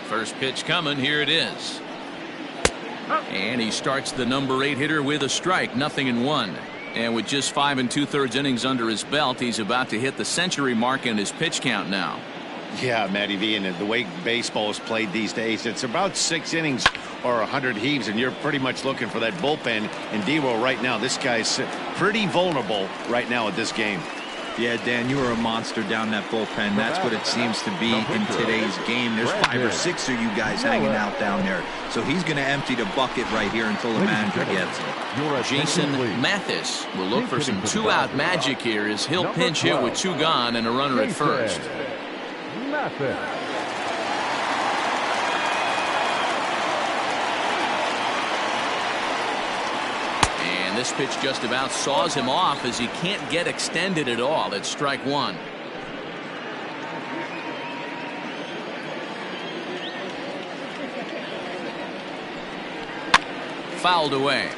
First pitch coming. Here it is. And he starts the number 8 hitter with a strike. 0-1. And with just 5 2/3 innings under his belt, he's about to hit the century mark in his pitch count now. Yeah, Matty V, and the way baseball is played these days, it's about 6 innings or 100 heaves, and you're pretty much looking for that bullpen. And D-Roll right now, this guy's pretty vulnerable right now at this game. Yeah, Dan, you are a monster down that bullpen. That's what it seems to be in today's game. There's 5 or 6 of you guys hanging out down there. So he's going to empty the bucket right here until the manager gets it. Jason Mathis will look for some 2-out magic here as he'll pinch hit with 2 gone and a runner at first. And this pitch just about saws him off as he can't get extended at all. It's strike 1. Fouled away.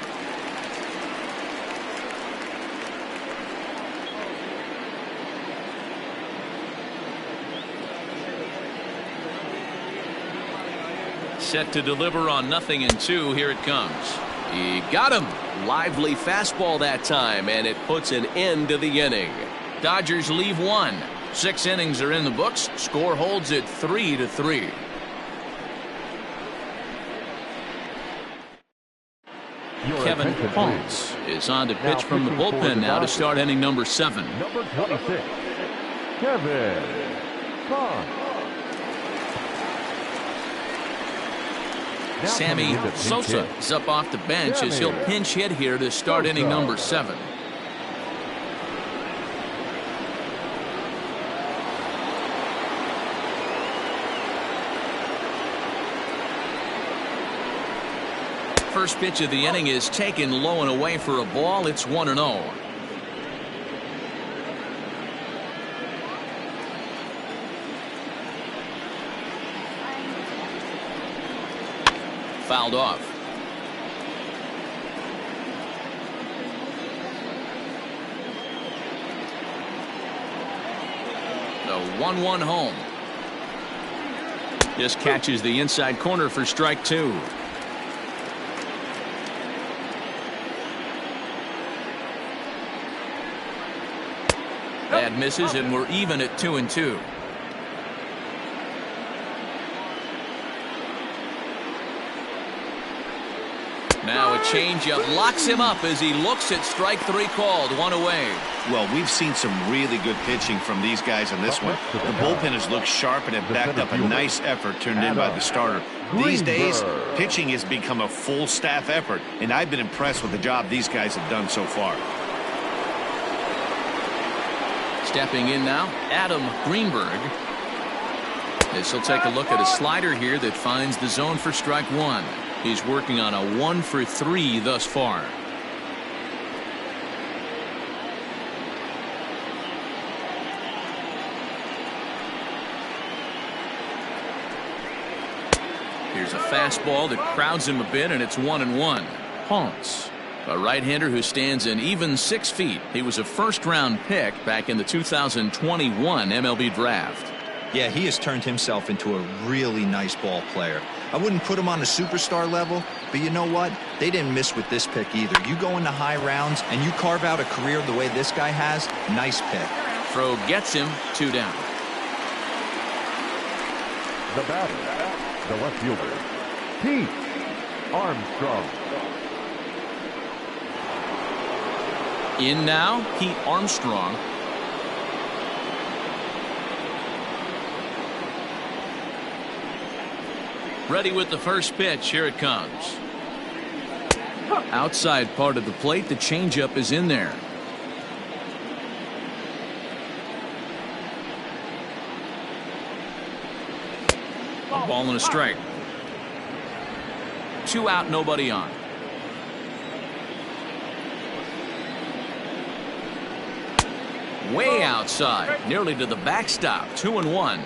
Set to deliver on 0-2. Here it comes. He got him. Lively fastball that time, and it puts an end to the inning. Dodgers leave 1. 6 innings are in the books. Score holds it 3-3. Kevin Ponce is on to pitch from the bullpen now to start inning number 7. Number 26, Kevin Ponce. Sammy Sosa is up off the bench as he'll pinch hit here to start inning number 7. First pitch of the inning is taken low and away for a ball. It's 1-0. Fouled off. a 1-1 home. Just catches the inside corner for strike 2. That misses, and we're even at 2-2. Now a changeup locks him up as he looks at strike 3 called. 1 away. Well, we've seen some really good pitching from these guys on this one. The bullpen has looked sharp and have backed up a nice effort turned in by the starter. These days, pitching has become a full staff effort, and I've been impressed with the job these guys have done so far. Stepping in now, Adam Greenberg. This will take a look at a slider here that finds the zone for strike 1. He's working on a 1-for-3 thus far. Here's a fastball that crowds him a bit, and it's 1-1. Haunts, a right-hander who stands an even 6 feet. He was a first-round pick back in the 2021 MLB draft. Yeah, he has turned himself into a really nice ball player. I wouldn't put him on a superstar level, but you know what? They didn't miss with this pick either. You go into high rounds and you carve out a career the way this guy has, nice pick. Throw gets him, 2 down. The batter, the left fielder, Pete Armstrong. In now, Pete Armstrong. Ready with the first pitch. Here it comes. Outside part of the plate. The changeup is in there. A ball and a strike. 2 out, nobody on. Way outside, nearly to the backstop. 2-1.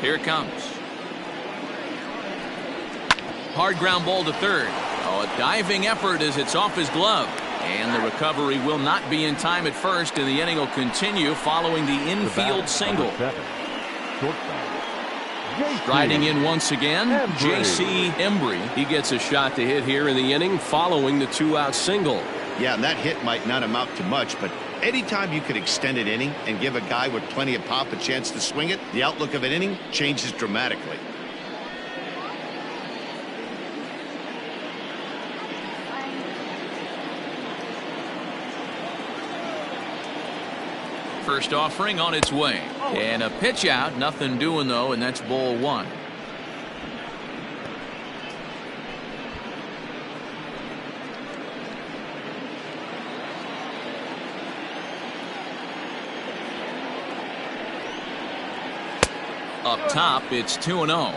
Here it comes. Hard ground ball to third. Oh, a diving effort as it's off his glove. And the recovery will not be in time at first, and the inning will continue following the infield single. Riding in once again, J.C. Embry. He gets a shot to hit here in the inning following the 2-out single. Yeah, and that hit might not amount to much, but anytime you could extend an inning and give a guy with plenty of pop a chance to swing it, the outlook of an inning changes dramatically. First offering on its way. And a pitch out. Nothing doing, though, and that's ball 1. Up top, it's 2-0.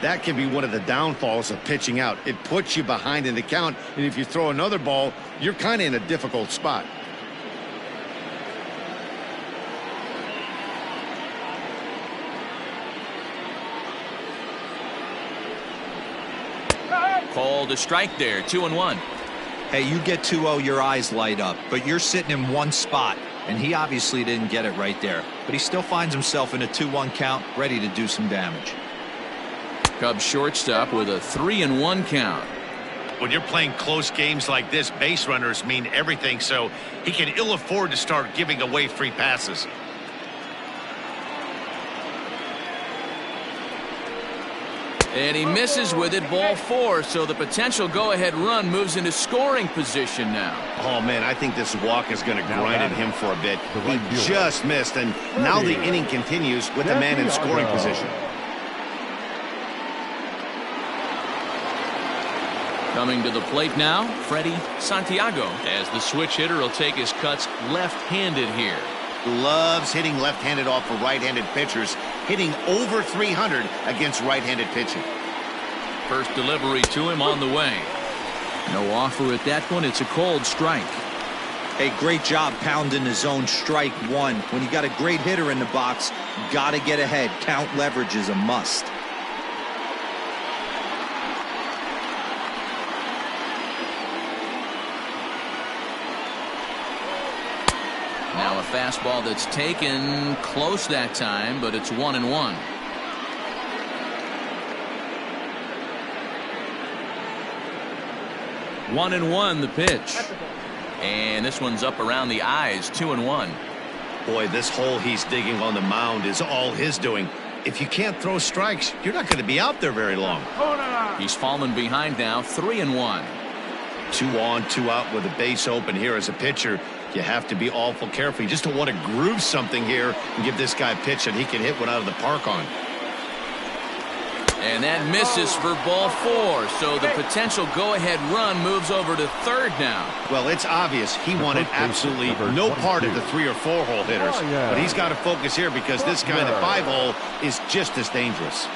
That can be one of the downfalls of pitching out. It puts you behind in the count, and if you throw another ball, you're kind of in a difficult spot. Called a strike there. 2-1. Hey, you get 2-0, your eyes light up, but you're sitting in one spot, and he obviously didn't get it right there. But he still finds himself in a 2-1 count, ready to do some damage. Cubs shortstop with a 3-1 count. When you're playing close games like this, base runners mean everything, so he can ill afford to start giving away free passes. And he misses with it, ball 4, so the potential go-ahead run moves into scoring position now. Oh, man, I think this walk is going to grind at him for a bit. He just missed, and now the inning continues with the man in scoring position. Coming to the plate now, Freddie Santiago, as the switch hitter will take his cuts left-handed here. Loves hitting left-handed off of right-handed pitchers, hitting over 300 against right-handed pitching. First delivery to him on the way. No offer at that one. It's a cold strike. Hey, great job pounding the zone. Strike 1. When you got a great hitter in the box, got to get ahead. Count leverage is a must. fastball that's taken close that time, but it's 1-1. One and one, the pitch. And this one's up around the eyes, 2-1. Boy, this hole he's digging on the mound is all his doing. If you can't throw strikes, you're not going to be out there very long. He's fallen behind now, 3-1. 2 on, 2 out with a base open here as a pitcher. You have to be awful careful. You just don't want to groove something here and give this guy a pitch that he can hit one out of the park on. And that misses for ball 4. So the potential go-ahead run moves over to third now. Well, it's obvious he wanted absolutely no part of the 3 or 4 hole hitters. But he's got to focus here because this guy in the 5 hole is just as dangerous.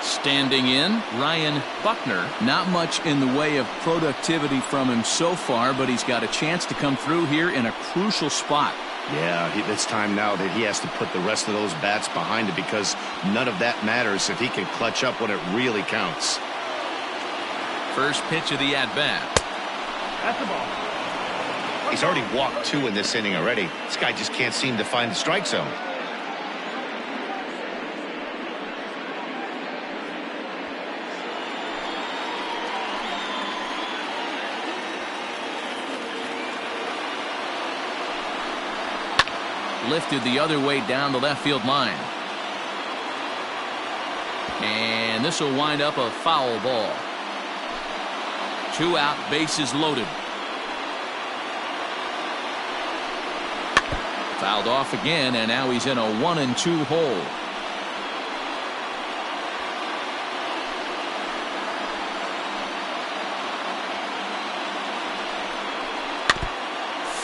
Standing in, Ryan Buckner. Not much in the way of productivity from him so far, but he's got a chance to come through here in a crucial spot. Yeah, it's time now that he has to put the rest of those bats behind it because none of that matters if he can clutch up when it really counts. First pitch of the at-bat. That's the ball. He's already walked 2 in this inning already. This guy just can't seem to find the strike zone. Lifted the other way down the left field line. And this will wind up a foul ball. 2 out, bases loaded. Fouled off again, and now he's in a 1-2 hole.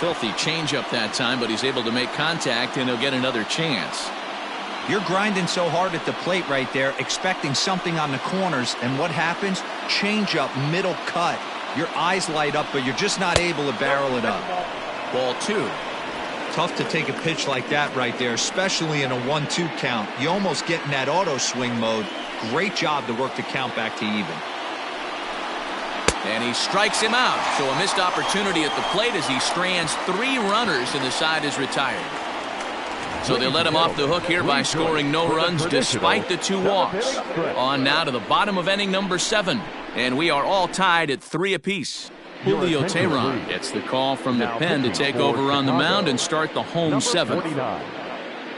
Filthy changeup that time, but he's able to make contact, and he'll get another chance. You're grinding so hard at the plate right there, expecting something on the corners, and what happens? Changeup, middle cut. Your eyes light up, but you're just not able to barrel it up. Ball 2. Tough to take a pitch like that right there, especially in a 1-2 count. You almost get in that auto swing mode. Great job to work the count back to even. And he strikes him out. So a missed opportunity at the plate as he strands 3 runners and the side is retired. So they let him off the hook here by scoring no runs despite the 2 walks. On now to the bottom of inning number 7. And we are all tied at 3 apiece. Julio Teheran gets the call from the pen to take over on the mound and start the home 7th.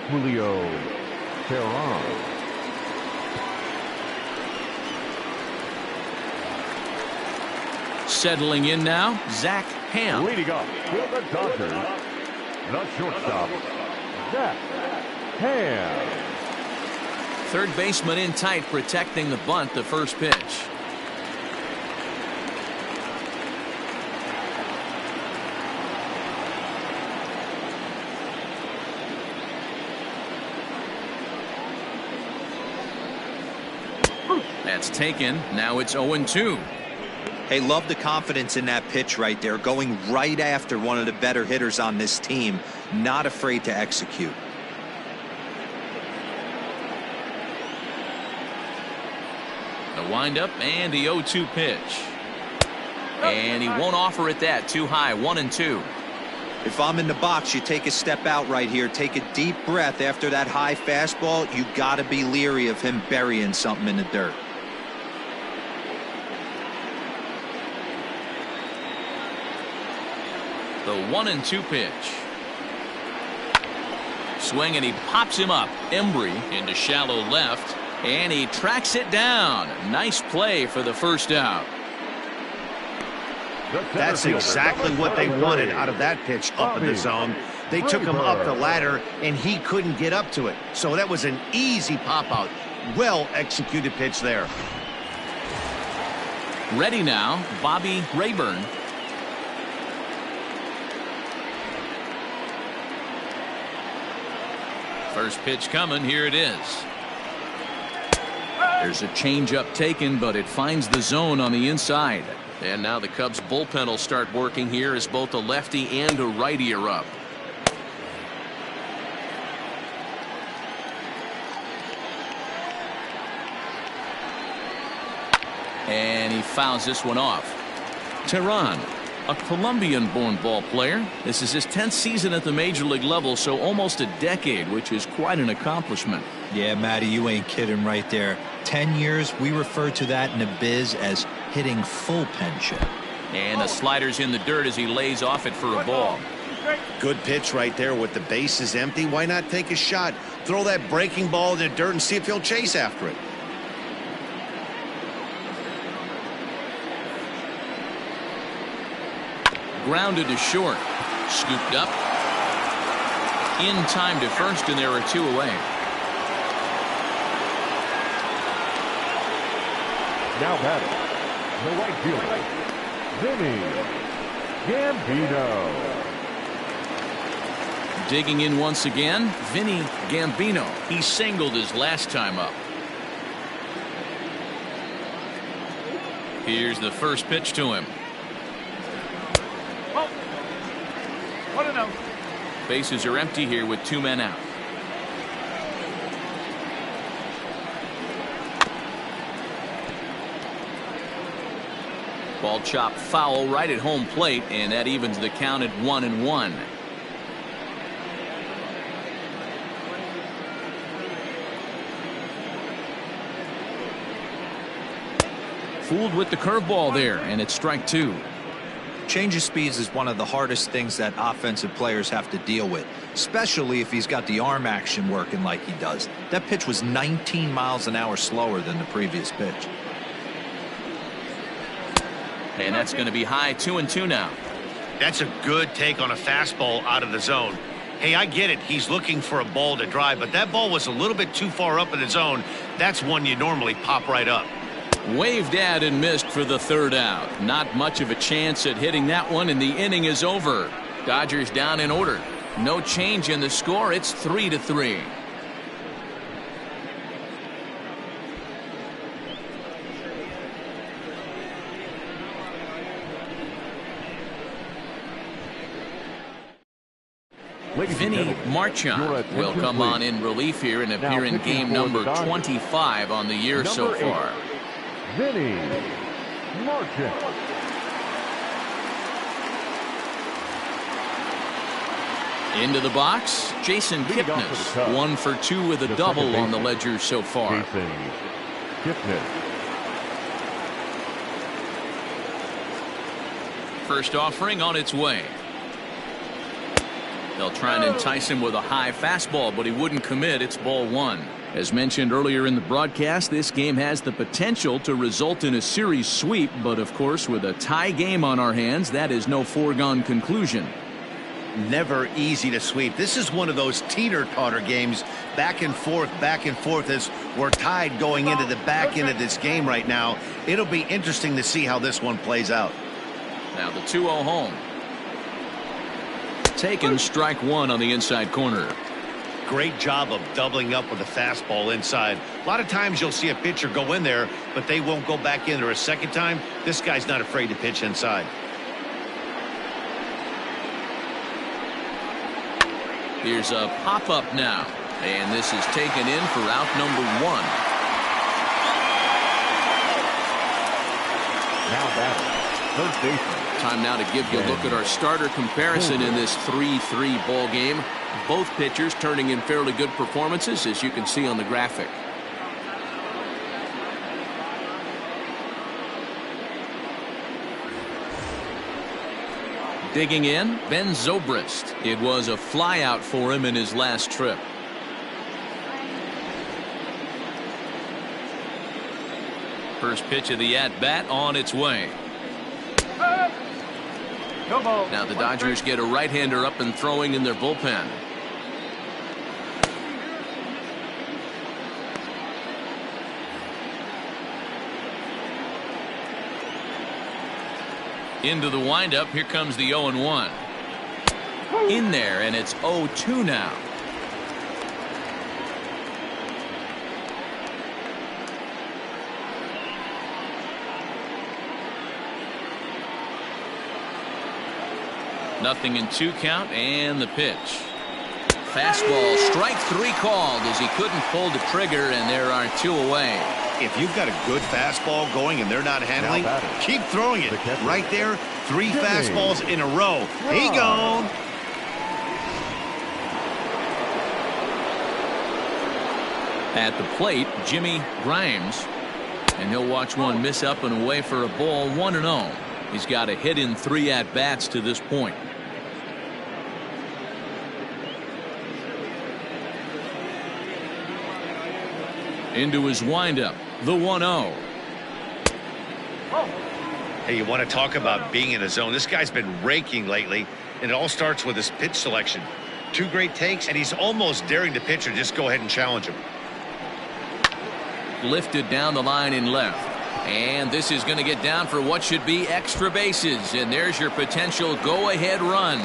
Julio Teheran. Settling in now, Zach Ham. Leading up for the Dodgers, the shortstop, Zach Ham. Third baseman in tight, protecting the bunt, the first pitch. That's taken. Now it's 0-2. Hey, love the confidence in that pitch right there, going right after one of the better hitters on this team, not afraid to execute. The windup and the 0-2 pitch. And he won't offer it that. Too high, 1-2. If I'm in the box, you take a step out right here, take a deep breath after that high fastball. You got to be leery of him burying something in the dirt. The 1-2 pitch. Swing, and he pops him up. Embry into shallow left, and he tracks it down. Nice play for the first out. That's exactly what they wanted out of that pitch up in the zone. They took him up the ladder, and he couldn't get up to it. So that was an easy pop-out. Well-executed pitch there. Ready now, Bobby Rayburn. First pitch coming. Here it is. There's a changeup taken, but it finds the zone on the inside. And now the Cubs bullpen will start working here as both a lefty and a righty are up. And he fouls this one off. Teheran A Colombian-born ball player. This is his 10th season at the major league level, so almost a decade, which is quite an accomplishment. Yeah, Matty, you ain't kidding right there. 10 years, we refer to that in the biz as hitting full pension. And the slider's in the dirt as he lays off it for a ball. Good pitch right there with the bases empty. Why not take a shot? Throw that breaking ball in the dirt and see if he'll chase after it. Grounded to short. Scooped up. In time to first, and there are 2 away. Now batting, the right fielder, Vinny Gambino. Digging in once again, Vinny Gambino. He singled his last time up. Here's the first pitch to him. Oh. 1-0. Bases are empty here with 2 men out. Ball chopped foul right at home plate, and that evens the count at 1-1. Fooled with the curveball there, and it's strike 2. Change of speeds is one of the hardest things that offensive players have to deal with, especially if he's got the arm action working like he does. That pitch was 19 miles an hour slower than the previous pitch. And that's going to be high, 2-2 now. That's a good take on a fastball out of the zone. Hey, I get it. He's looking for a ball to drive, but that ball was a little bit too far up in the zone. That's one you normally pop right up. Waved at and missed for the 3rd out. Not much of a chance at hitting that one, and the inning is over. Dodgers down in order. No change in the score. It's 3-3. Vinny Marchand will come on in relief here and appear in game number 25 on the year so far. Vinny Marchand. Into the box, Jason Kipnis. 1 for 2 with a double on the ledger so far. Jason Kipnis. First offering on its way. They'll try and entice him with a high fastball, but he wouldn't commit. It's ball 1. As mentioned earlier in the broadcast, this game has the potential to result in a series sweep, but of course with a tie game on our hands, that is no foregone conclusion. Never easy to sweep. This is one of those teeter-totter games, back and forth as we're tied going into the back end of this game right now. It'll be interesting to see how this one plays out. Now the 2-0 home. Taken, strike 1 on the inside corner. Great job of doubling up with a fastball inside. A lot of times you'll see a pitcher go in there, but they won't go back in there a second time. This guy's not afraid to pitch inside. Here's a pop-up now, and this is taken in for out number 1. Now batting, third baseman. Time now to give you a look at our starter comparison in this 3-3 ball game. Both pitchers turning in fairly good performances, as you can see on the graphic. Digging in, Ben Zobrist. It was a flyout for him in his last trip. First pitch of the at-bat on its way. Now the Dodgers get a right-hander up and throwing in their bullpen. Into the windup. Here comes the 0-1. In there, and it's 0-2 now. Nothing in 2 count, and the pitch. Fastball, strike 3 called as he couldn't pull the trigger, and there are 2 away. If you've got a good fastball going and they're not handling, keep throwing it. Right there, 3 fastballs in a row. He gone. At the plate, Jimmy Grimes, and he'll watch one miss up and away for a ball. 1-0. He's got a hit in 3 at-bats to this point. Into his windup, the 1-0. Hey, you want to talk about being in a zone? This guy's been raking lately, and it all starts with his pitch selection. 2 great takes, and he's almost daring the pitcher just go ahead and challenge him. Lifted down the line in left. And this is going to get down for what should be extra bases. And there's your potential go-ahead run.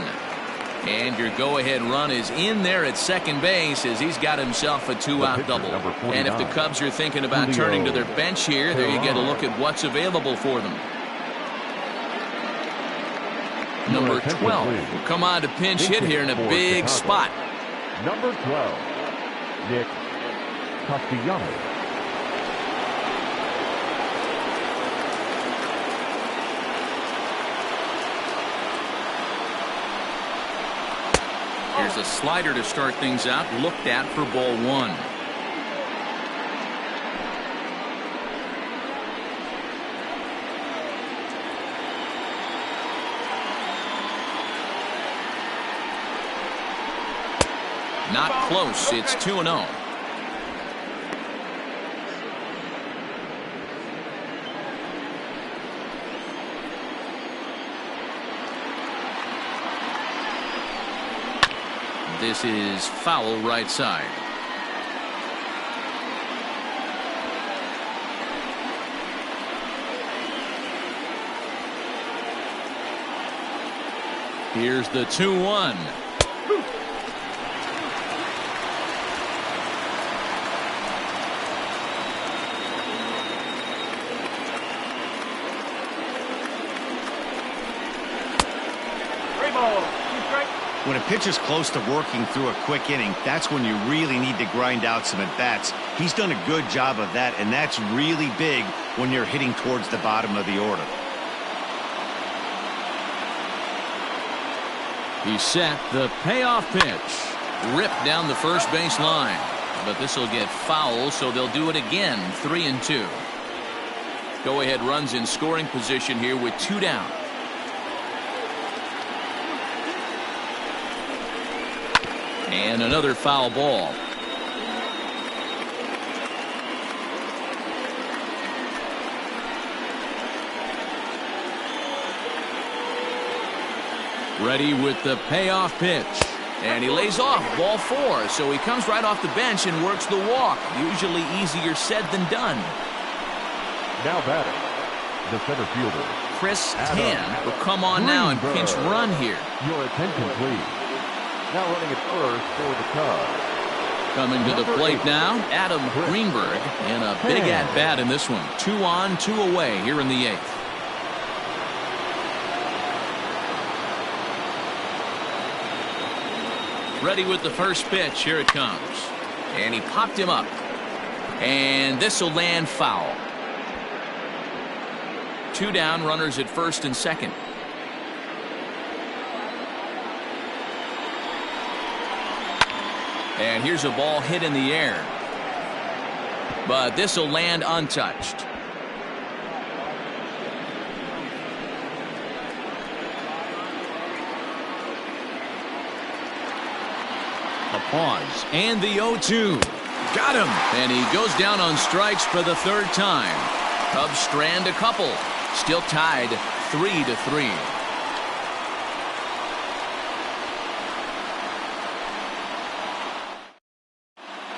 And your go-ahead run is in there at second base as he's got himself a 2-out double. And if the Cubs are thinking about turning to their bench here, there you get a look at what's available for them. Number 12 will come on to pinch hit here in a big spot. Number 12, Nick Castellanos. Here's a slider to start things out, looked at for ball 1. Not close. It's 2-0. This is foul right side. Here's the 2-1. When a pitcher's close to working through a quick inning, that's when you really need to grind out some at-bats. He's done a good job of that, and that's really big when you're hitting towards the bottom of the order. He set the payoff pitch. Ripped down the first base line. But this will get foul, so they'll do it again. 3-2. Go-ahead runs in scoring position here with 2 down. And another foul ball. Ready with the payoff pitch. And he lays off ball 4. So he comes right off the bench and works the walk. Usually easier said than done. Now batting, the center fielder, Chris Tan will come on now and pinch run here. Your attention, please. Now running at first for the Cubs. Coming to the plate now, Adam Greenberg, and a big at-bat in this one. 2 on, 2 away here in the 8th. Ready with the first pitch. Here it comes. And he popped him up. And this will land foul. 2 down, runners at first and second. And here's a ball hit in the air. But this will land untouched. A pause. And the 0-2. Got him. And he goes down on strikes for the 3rd time. Cubs strand a couple. Still tied 3-3.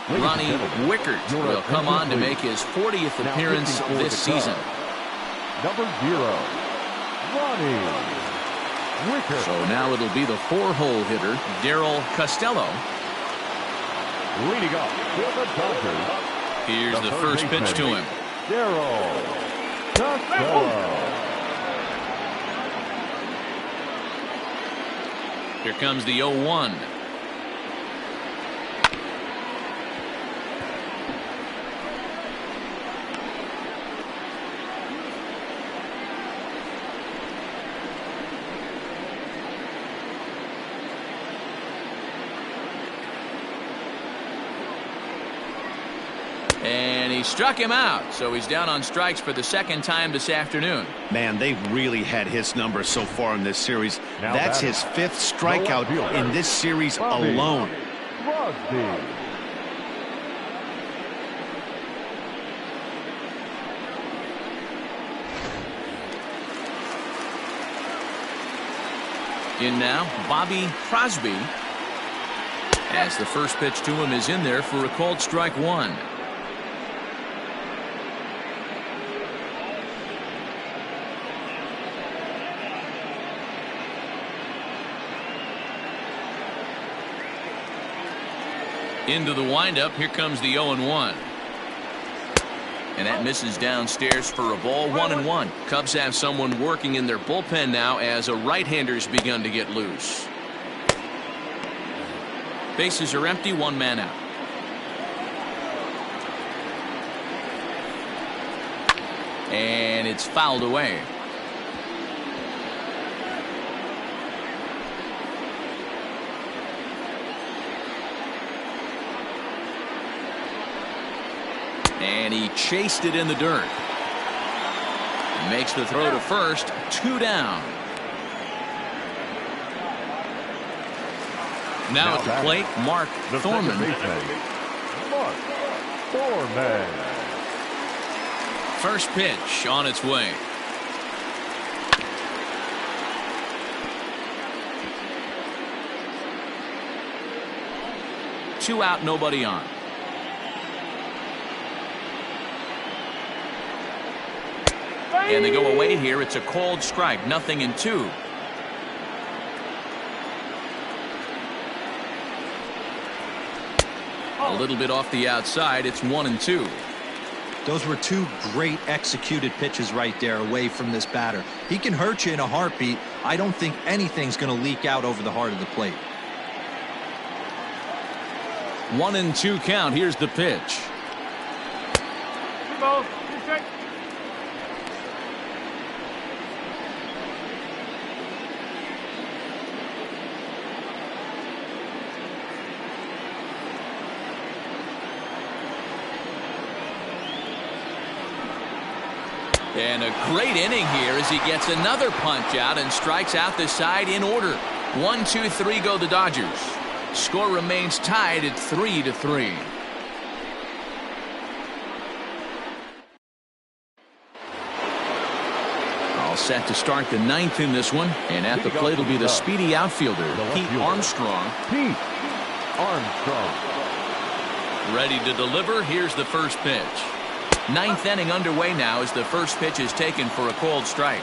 Ronnie Wickert will come on to make his 40th appearance this season. Number 0, Ronnie Wickert. So now it'll be the 4-hole hitter, Darryl Costello. Leading up for the Dodgers. Here's the first pitch to him. Darryl Costello. Here comes the 0-1. And he struck him out, so he's down on strikes for the second time this afternoon. Man, they've really had his numbers so far in this series. Now That's his 5th strikeout in this series alone. In now, Bobby Crosby, as the first pitch to him is in there for a called strike one. Into the windup, here comes the 0-1. And that misses downstairs for a ball. 1-1. Cubs have someone working in their bullpen now as a right-hander's begun to get loose. Bases are empty, 1 man out. And it's fouled away. And he chased it in the dirt. Makes the throw to first. 2 down. Now at the plate, Mark Thorman. Mark Thorman. First pitch on its way. Two out, nobody on. And they go away here. It's a called strike. 0-2. A little bit off the outside. It's 1-2. Those were 2 great executed pitches right there away from this batter. He can hurt you in a heartbeat. I don't think anything's going to leak out over the heart of the plate. 1-2 count. Here's the pitch. And a great inning here as he gets another punch out and strikes out the side in order. 1, 2, 3 go the Dodgers. Score remains tied at 3-3. All set to start the 9th in this one. And at the plate will be the speedy outfielder, Pete Armstrong. Pete Armstrong. Ready to deliver. Here's the first pitch. 9th inning underway now as the first pitch is taken for a called strike.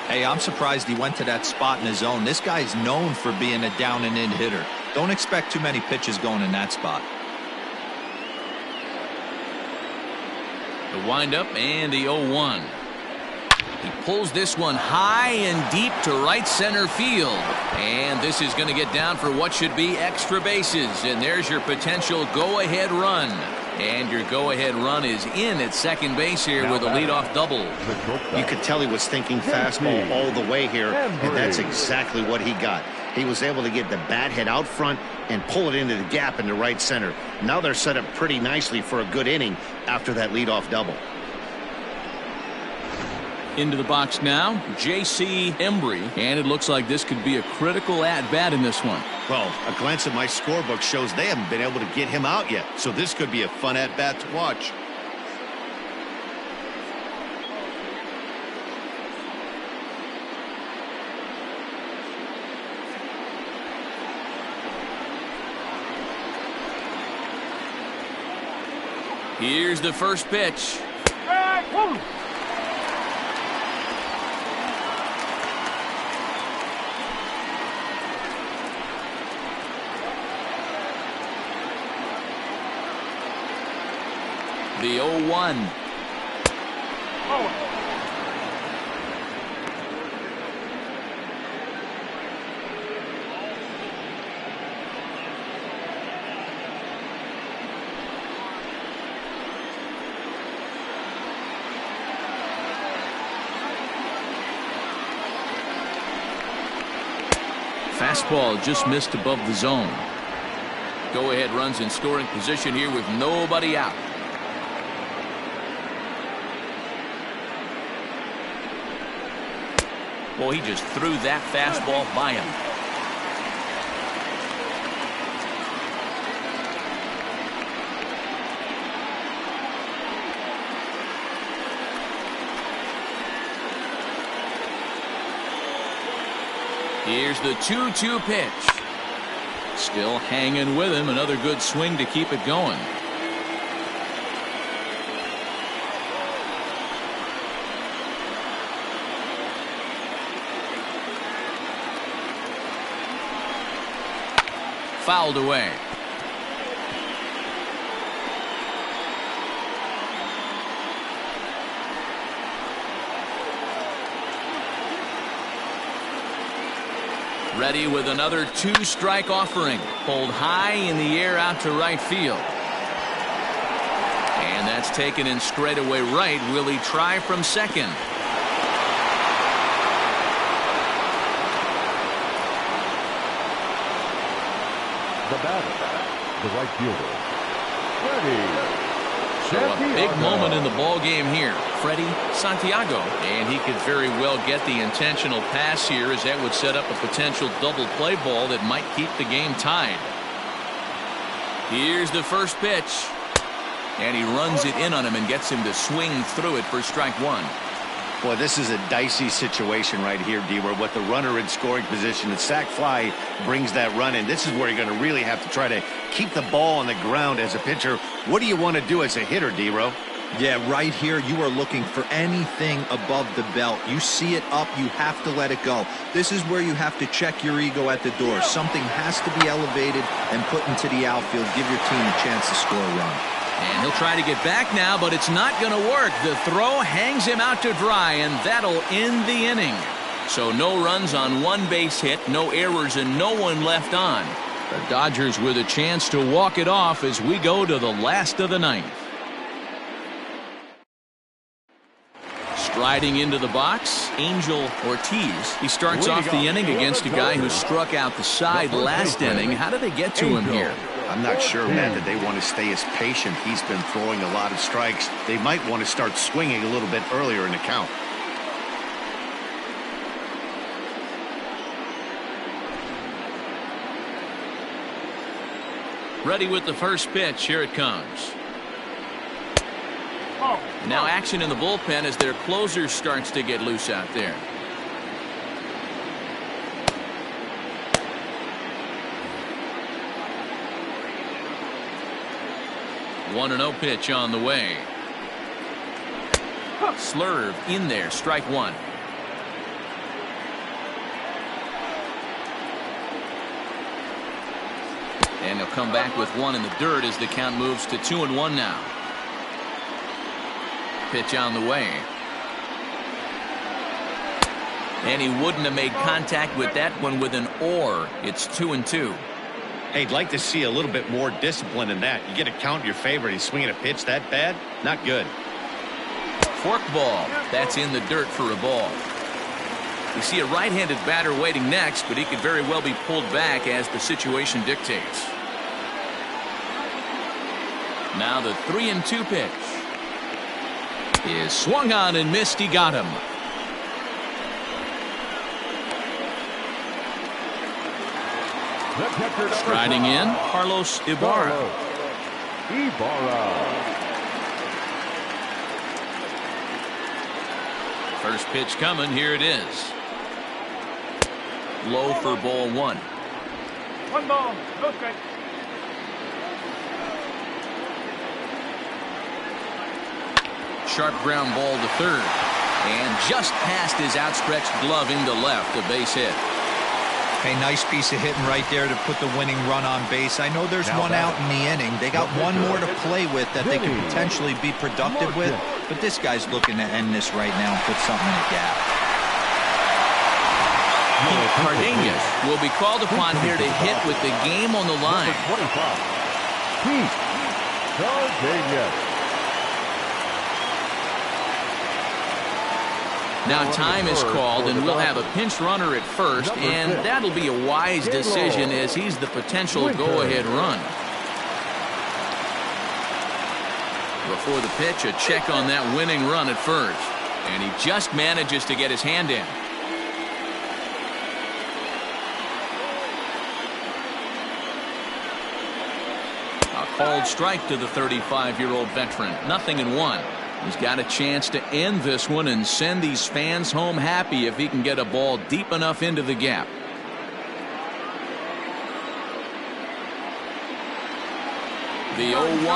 Hey, I'm surprised he went to that spot in his zone. This guy's known for being a down and in hitter. Don't expect too many pitches going in that spot. The windup and the 0-1. He pulls this one high and deep to right center field. And this is going to get down for what should be extra bases. And there's your potential go-ahead run. And your go-ahead run is in at second base here with a leadoff double. You could tell he was thinking fastball all the way here, and that's exactly what he got. He was able to get the bat head out front and pull it into the gap into right center. Now they're set up pretty nicely for a good inning after that leadoff double. Into the box now, J.C. Embry, and it looks like this could be a critical at-bat in this one. Well, a glance at my scorebook shows they haven't been able to get him out yet, so this could be a fun at-bat to watch. Here's the first pitch. The 0-1. Fastball just missed above the zone. Go ahead runs in scoring position here with nobody out. Well, he just threw that fastball by him. Here's the 2-2 pitch. Still hanging with him. Another good swing to keep it going. Fouled away. Ready with another 2-strike offering. Pulled high in the air out to right field. And that's taken in straightaway right. Will he try from second? The batter, the right fielder, Freddie. So a big moment in the ball game here. Freddie Santiago. And he could very well get the intentional pass here, as that would set up a potential double play ball that might keep the game tied. Here's the first pitch. And he runs it in on him and gets him to swing through it for strike one. Boy, this is a dicey situation right here, D-Ware. With the runner in scoring position, the sac fly brings that run in. This is where you're going to really have to try to keep the ball on the ground as a pitcher. What do you want to do as a hitter, D-Ro? Yeah, right here, you are looking for anything above the belt. You see it up, you have to let it go. This is where you have to check your ego at the door. Something has to be elevated and put into the outfield. Give your team a chance to score a run. And he'll try to get back now, but it's not going to work. The throw hangs him out to dry, and that'll end the inning. So no runs on one base hit, no errors, and no one left on. The Dodgers with a chance to walk it off as we go to the last of the ninth. Striding into the box, Angel Ortiz. He starts off the inning against a guy who struck out the side last inning. How did they get to him here? I'm not sure, Matt, that they want to stay as patient. He's been throwing a lot of strikes. They might want to start swinging a little bit earlier in the count. Ready with the first pitch. Here it comes. Now action in the bullpen as their closer starts to get loose out there. One 1-0 pitch on the way. Slurve in there, strike one. And he'll come back with one in the dirt as the count moves to 2-1 now. Pitch on the way. And he wouldn't have made contact with that one with an or. It's 2-2. Hey, I'd like to see a little bit more discipline in that. You get a count in your favor. He's swinging a pitch that bad? Not good. Fork ball. That's in the dirt for a ball. We see a right-handed batter waiting next, but he could very well be pulled back as the situation dictates. Now the 3-2 pitch is swung on and missed. He got him. Striding in, Carlos Ibarra. First pitch coming. Here it is. Low for ball one. 1 ball, no strike. Sharp ground ball to third. And just past his outstretched glove into left, a base hit. Hey, nice piece of hitting right there to put the winning run on base. I know there's one out in the inning. They got one more to play with that they could potentially be productive with, but this guy's looking to end this right now and put something in the gap. Cardenas will be called upon here to hit with the game on the line. Now time is called, and we'll have a pinch runner at first, and that'll be a wise decision as he's the potential go-ahead run. Before the pitch, a check on that winning run at first, and he just manages to get his hand in. called strike to the 35-year-old veteran. 0-1. He's got a chance to end this one and send these fans home happy if he can get a ball deep enough into the gap. The 0-1.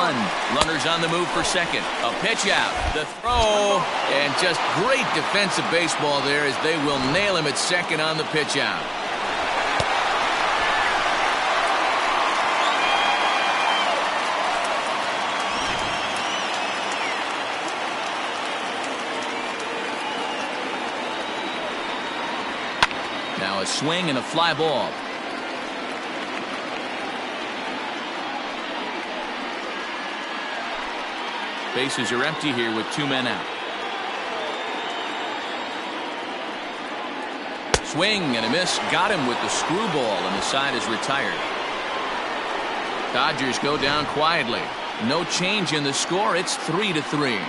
Runners on the move for second. A pitch out. The throw. And just great defensive baseball there as they will nail him at second on the pitch out. Now a swing and a fly ball. Bases are empty here with 2 men out. Swing and a miss. Got him with the screwball, and the side is retired. Dodgers go down quietly. No change in the score. It's 3-3.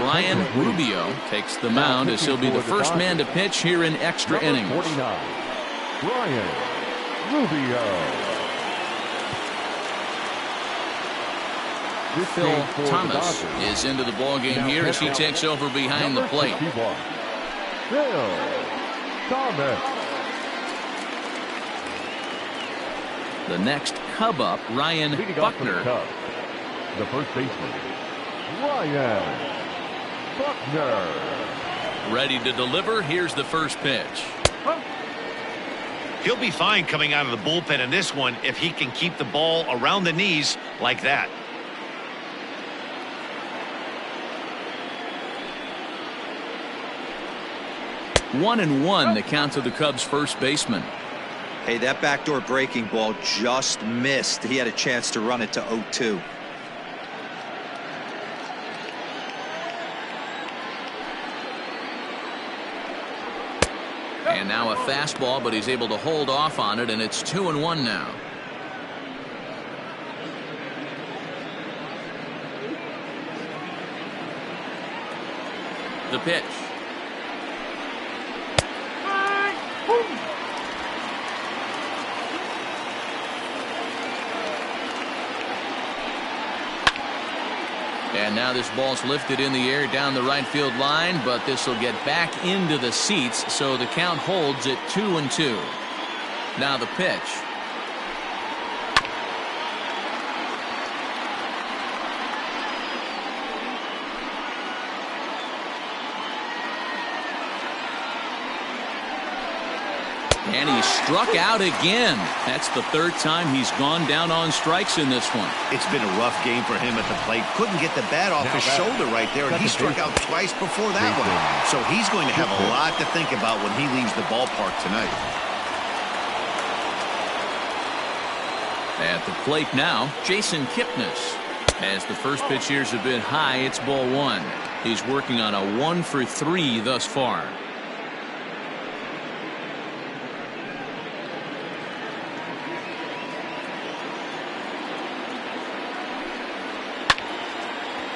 Ryan Rubio takes the mound as he'll be the first man to pitch here in extra innings. 49, Ryan Rubio. Phil Thomas is into the ballgame here as he takes over behind the plate. Phil Thomas. The next Cub up, Ryan Buckner. The first baseman, Ryan Buckner. Ready to deliver. Here's the first pitch. He'll be fine coming out of the bullpen in this one if he can keep the ball around the knees like that. One and one, the count to the Cubs' first baseman. Hey, that backdoor breaking ball just missed. He had a chance to run it to 0-2. And now a fastball, but he's able to hold off on it, and it's 2-1 now. The pitch. And now this ball's lifted in the air down the right field line, but this will get back into the seats, so the count holds at 2-2. Now the pitch. And he struck out again. That's the third time he's gone down on strikes in this one. It's been a rough game for him at the plate. Couldn't get the bat off his shoulder right there, and he struck out twice before that one. So he's going to have a lot to think about when he leaves the ballpark tonight. At the plate now, Jason Kipnis. As the first pitch here's a bit high, it's ball one. He's working on a 1-for-3 thus far.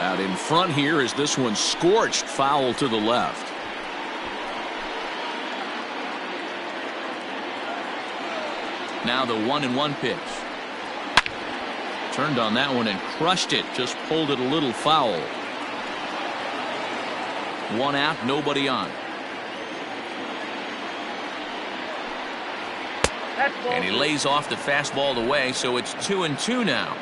Out in front here is this one scorched foul to the left. Now the 1-1 pitch. Turned on that one and crushed it. Just pulled it a little foul. One out, nobody on. And he lays off the fastball away, so it's 2-2 now.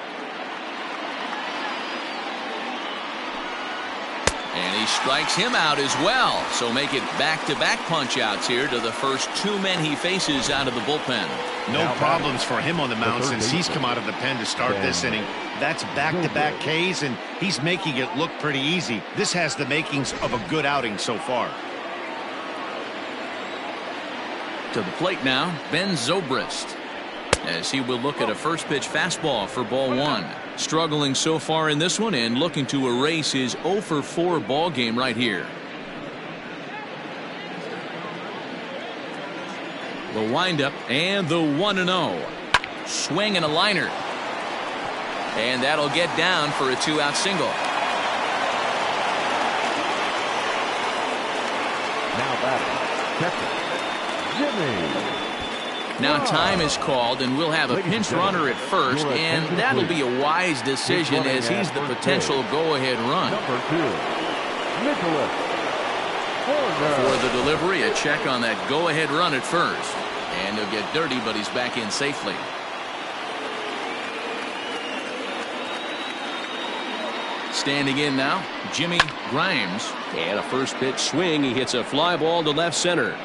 And he strikes him out as well. So make it back-to-back punch-outs here to the first 2 men he faces out of the bullpen. No problems for him on the mound since he's come out of the pen to start this inning. That's back-to-back Ks, and he's making it look pretty easy. This has the makings of a good outing so far. To the plate now, Ben Zobrist, as he will look at a first-pitch fastball for ball one. Struggling so far in this one and looking to erase his 0-for-4 ball game right here. The windup and the 1-0. Swing and a liner. And that'll get down for a 2-out single. Now batting, catcher, Jimmy. Now time is called, and we'll have a pinch runner at first, and that'll be a wise decision as he's the potential go-ahead run. Number 2, Nicholas. For the delivery, a check on that go-ahead run at first. And he'll get dirty, but he's back in safely. Standing in now, Jimmy Grimes. And a first pitch swing. He hits a fly ball to left center.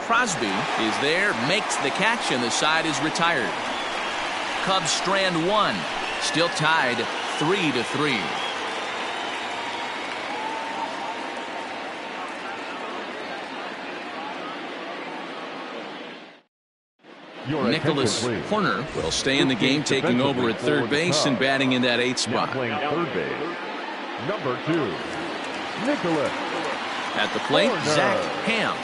Crosby is there, makes the catch, and the side is retired. Cubs strand one. Still tied 3-3. Nicholas Horner will stay in the game, taking over at third base and batting in that 8th spot. Playing third base, number 2, Nicholas. At the plate, Zach Ham.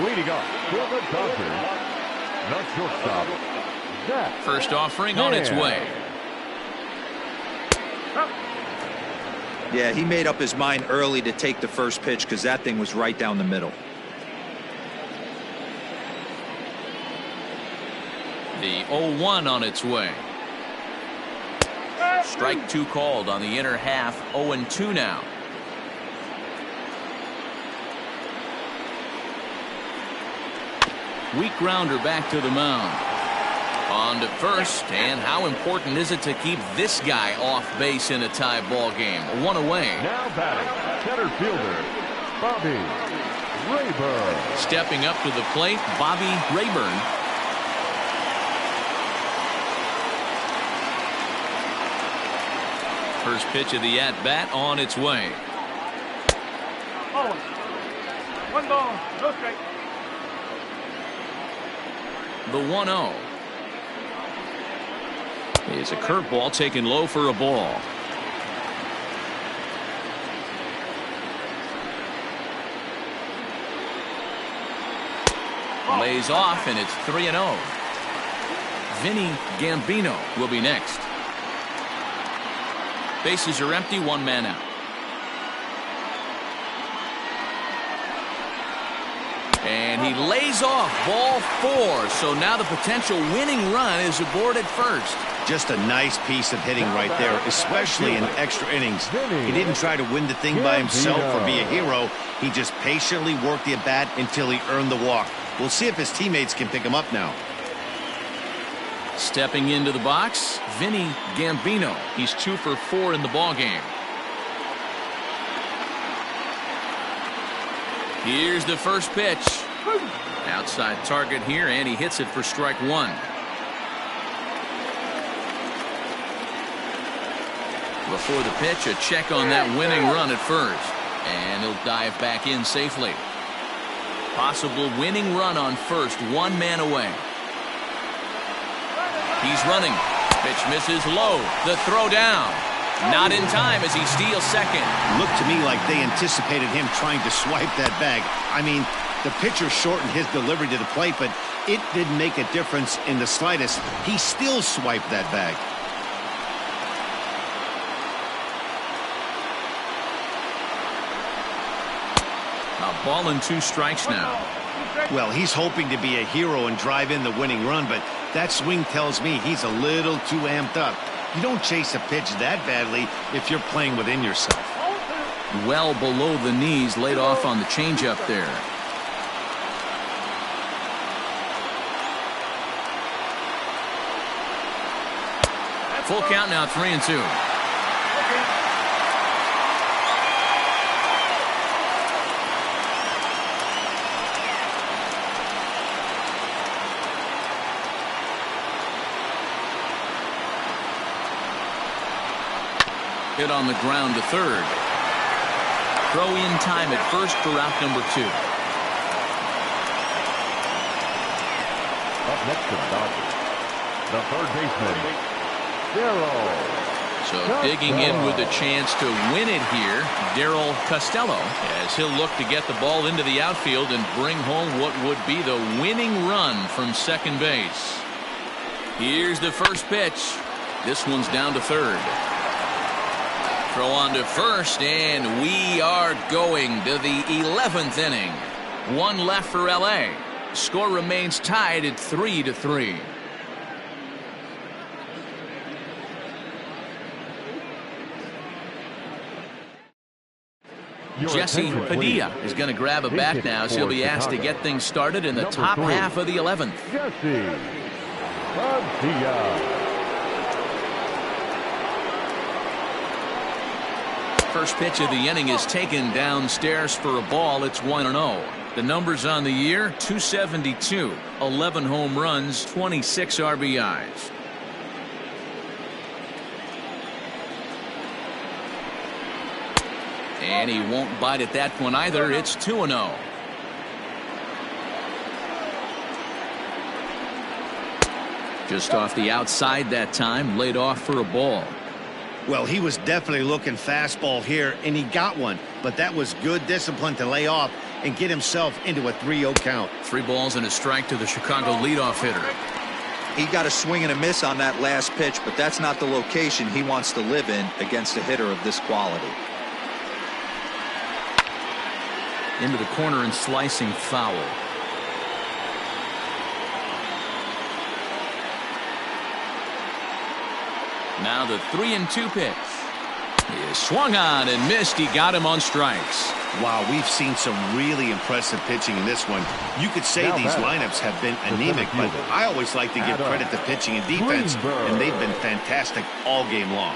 Leading up for the Dodgers, the shortstop, Zach. First offering on its way. Yeah, he made up his mind early to take the first pitch because that thing was right down the middle. The 0-1 on its way. Strike 2 called on the inner half. 0-2 now. Weak grounder back to the mound. On to first, and how important is it to keep this guy off base in a tie ball game? 1 away. Now batting, center fielder, Bobby Rayburn. Stepping up to the plate, Bobby Rayburn. First pitch of the at-bat on its way. Oh, 1 ball, no strike. The 1-0 is a curveball taken low for a ball. Lays off, and it's 3-0. Vinny Gambino will be next. Bases are empty, 1 man out. And he lays off, ball 4. So now the potential winning run is aboard at first. Just a nice piece of hitting right there, especially in extra innings. He didn't try to win the thing by himself or be a hero. He just patiently worked the at-bat until he earned the walk. We'll see if his teammates can pick him up now. Stepping into the box, Vinny Gambino. He's 2 for 4 in the ballgame. Here's the first pitch. Outside target here, and he hits it for strike 1. Before the pitch, a check on that winning run at first. And he'll dive back in safely. Possible winning run on first, 1 man away. He's running. Pitch misses low. The throw down. Not in time as he steals second. Looked to me like they anticipated him trying to swipe that bag. I mean, the pitcher shortened his delivery to the plate, but it didn't make a difference in the slightest. He still swiped that bag. A ball and 2 strikes now. Well, he's hoping to be a hero and drive in the winning run, but that swing tells me he's a little too amped up. You don't chase a pitch that badly if you're playing within yourself. Well below the knees, laid off on the changeup there. Full count now, 3-2. Hit on the ground to third. Throw in time at first for out number 2. Up next to the Dodgers, the third baseman, Darryl. So digging in with a chance to win it here, Darryl Costello, as he'll look to get the ball into the outfield and bring home what would be the winning run from second base. Here's the first pitch. This one's down to third. Throw on to first, and we are going to the 11th inning. One left for L.A. Score remains tied at 3-3. Jesse Padilla is going to grab a bat now, so he'll be asked to get things started in the top half of the 11th. Jesse Padilla. First pitch of the inning is taken downstairs for a ball. It's 1-0. The numbers on the year: 272, 11 home runs, 26 RBIs. And he won't bite at that one either. It's 2-0. Just off the outside that time, laid off for a ball. Well, he was definitely looking fastball here, and he got one. But that was good discipline to lay off and get himself into a 3-0 count. 3 balls and a strike to the Chicago leadoff hitter. He got a swing and a miss on that last pitch, but that's not the location he wants to live in against a hitter of this quality. Into the corner and slicing foul. Now the 3-2 pitch. He is swung on and missed. He got him on strikes. Wow, we've seen some really impressive pitching in this one. You could say these lineups have been anemic, but I always like to give credit to pitching and defense, and they've been fantastic all game long.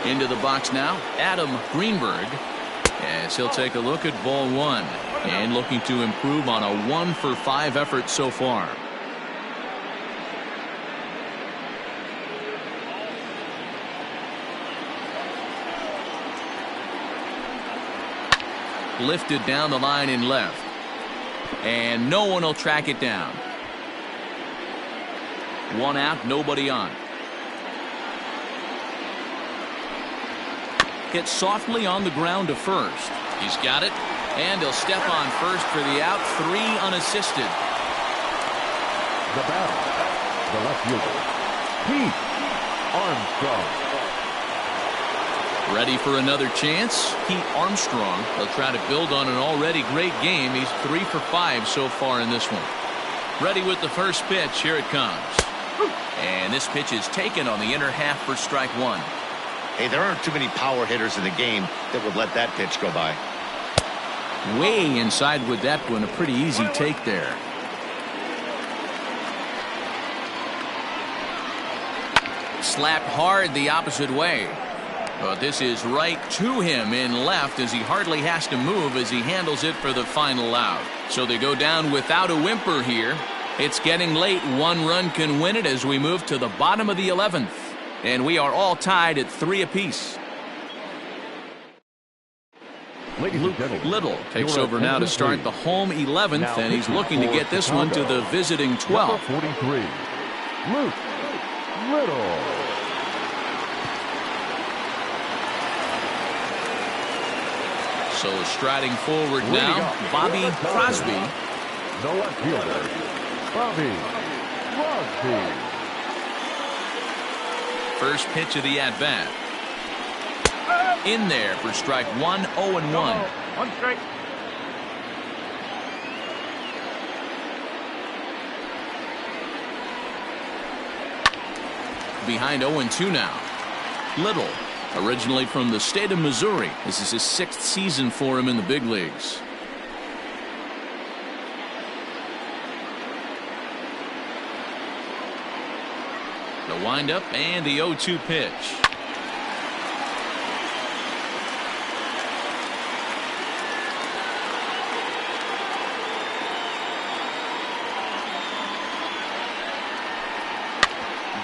Into the box now, Adam Greenberg, as he'll take a look at ball 1, and looking to improve on a 1-for-5 effort so far. Lifted down the line in left, and no one will track it down. 1 out, nobody on. Hit softly on the ground to first. He's got it, and he'll step on first for the out. 3 unassisted. The batter, the left fielder, Pete Armstrong. Ready for another chance? Pete Armstrong. He'll try to build on an already great game. He's 3 for 5 so far in this one. Ready with the first pitch. Here it comes. And this pitch is taken on the inner half for strike 1. Hey, there aren't too many power hitters in the game that would let that pitch go by. Way inside with that one. A pretty easy take there. Slapped hard the opposite way. But this is right to him in left, as he hardly has to move as he handles it for the final out. So they go down without a whimper here. It's getting late. 1 run can win it as we move to the bottom of the 11th. And we are all tied at 3 apiece. Luke Little takes over now to start the home 11th, and he's looking to get this one to the visiting 12th. 43, Luke Little. So striding forward now, Bobby Crosby. The left fielder, Bobby Crosby. First pitch of the at-bat. In there for strike 1, 0-1. 1 strike. Behind 0-2 now. Little, originally from the state of Missouri. This is his 6th season for him in the big leagues. The windup and the 0-2 pitch.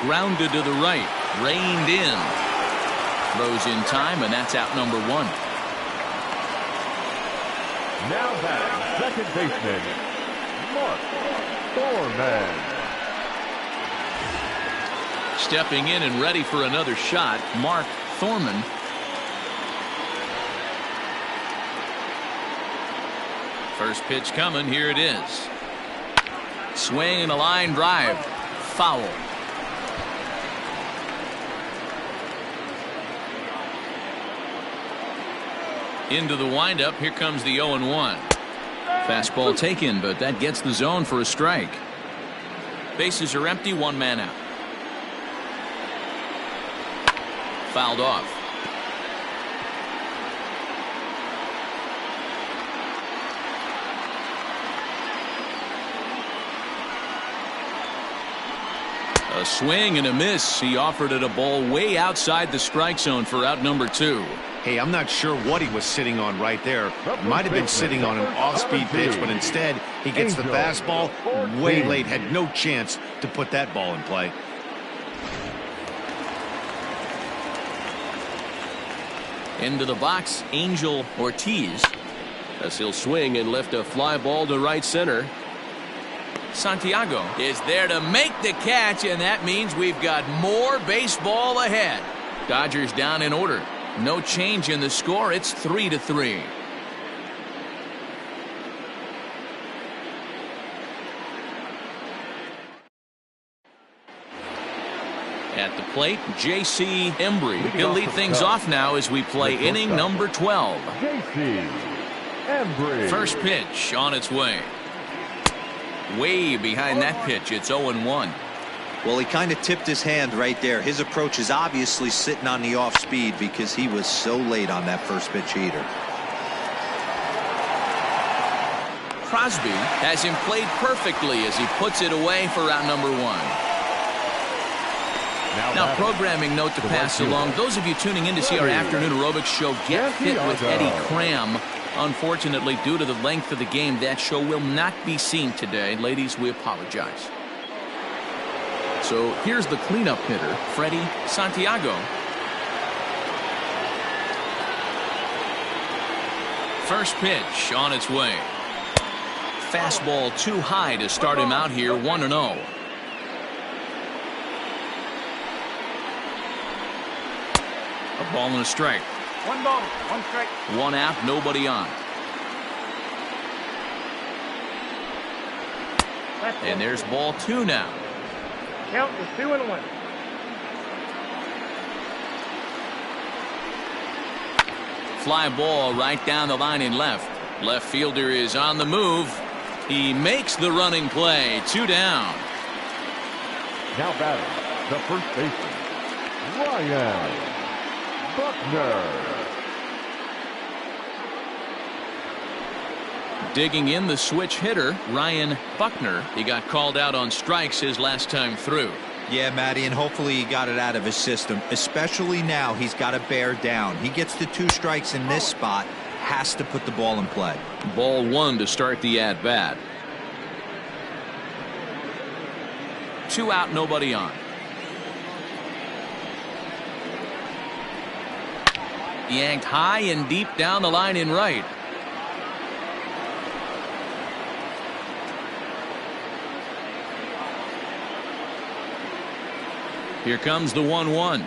Grounded to the right, reined in. Throws in time, and that's out number 1. Now batting, second baseman, Mark Thorman. Stepping in and ready for another shot, Mark Thorman. First pitch coming, here it is. Swing and a line drive. Foul. Into the windup. Here comes the 0-1. Fastball taken, but that gets the zone for a strike. Bases are empty, one man out. Fouled off. A swing and a miss. He offered it a ball way outside the strike zone for out number 2. Hey, I'm not sure what he was sitting on right there. Might have been sitting on an off-speed pitch, but instead he gets the fastball way late. Had no chance to put that ball in play. Into the box, Angel Ortiz. As he'll swing and lift a fly ball to right center. Santiago is there to make the catch, and that means we've got more baseball ahead. Dodgers down in order. No change in the score. It's 3-3. At the plate, J.C. Embry. He'll lead things off now as we play inning number 12. J.C. Embry. First pitch on its way. Way behind that pitch. It's 0-1. Well, he kind of tipped his hand right there. His approach is obviously sitting on the off speed because he was so late on that first pitch heater. Crosby has him played perfectly as he puts it away for round number 1. Now, programming note to pass along. Those of you tuning in to see our afternoon aerobics show Get Fit with Eddie Cram. Unfortunately, due to the length of the game, that show will not be seen today. Ladies, we apologize. So here's the cleanup hitter, Freddie Santiago. First pitch on its way. Fastball too high to start him out here, 1-0. A ball and a strike. 1 ball, 1 strike. 1 out, nobody on. And there's ball 2 now. Count is 2-1. Fly ball right down the line in left. Left fielder is on the move. He makes the running play. 2 down. Now batting, the first baseman, Ryan Buckner. Digging in the switch hitter, Ryan Buckner. He got called out on strikes his last time through. Yeah, Matty, and hopefully he got it out of his system. Especially now, he's got to bear down. He gets the 2 strikes in this spot, has to put the ball in play. Ball 1 to start the at-bat. 2 out, nobody on. Yanked high and deep down the line in right. Here comes the 1-1.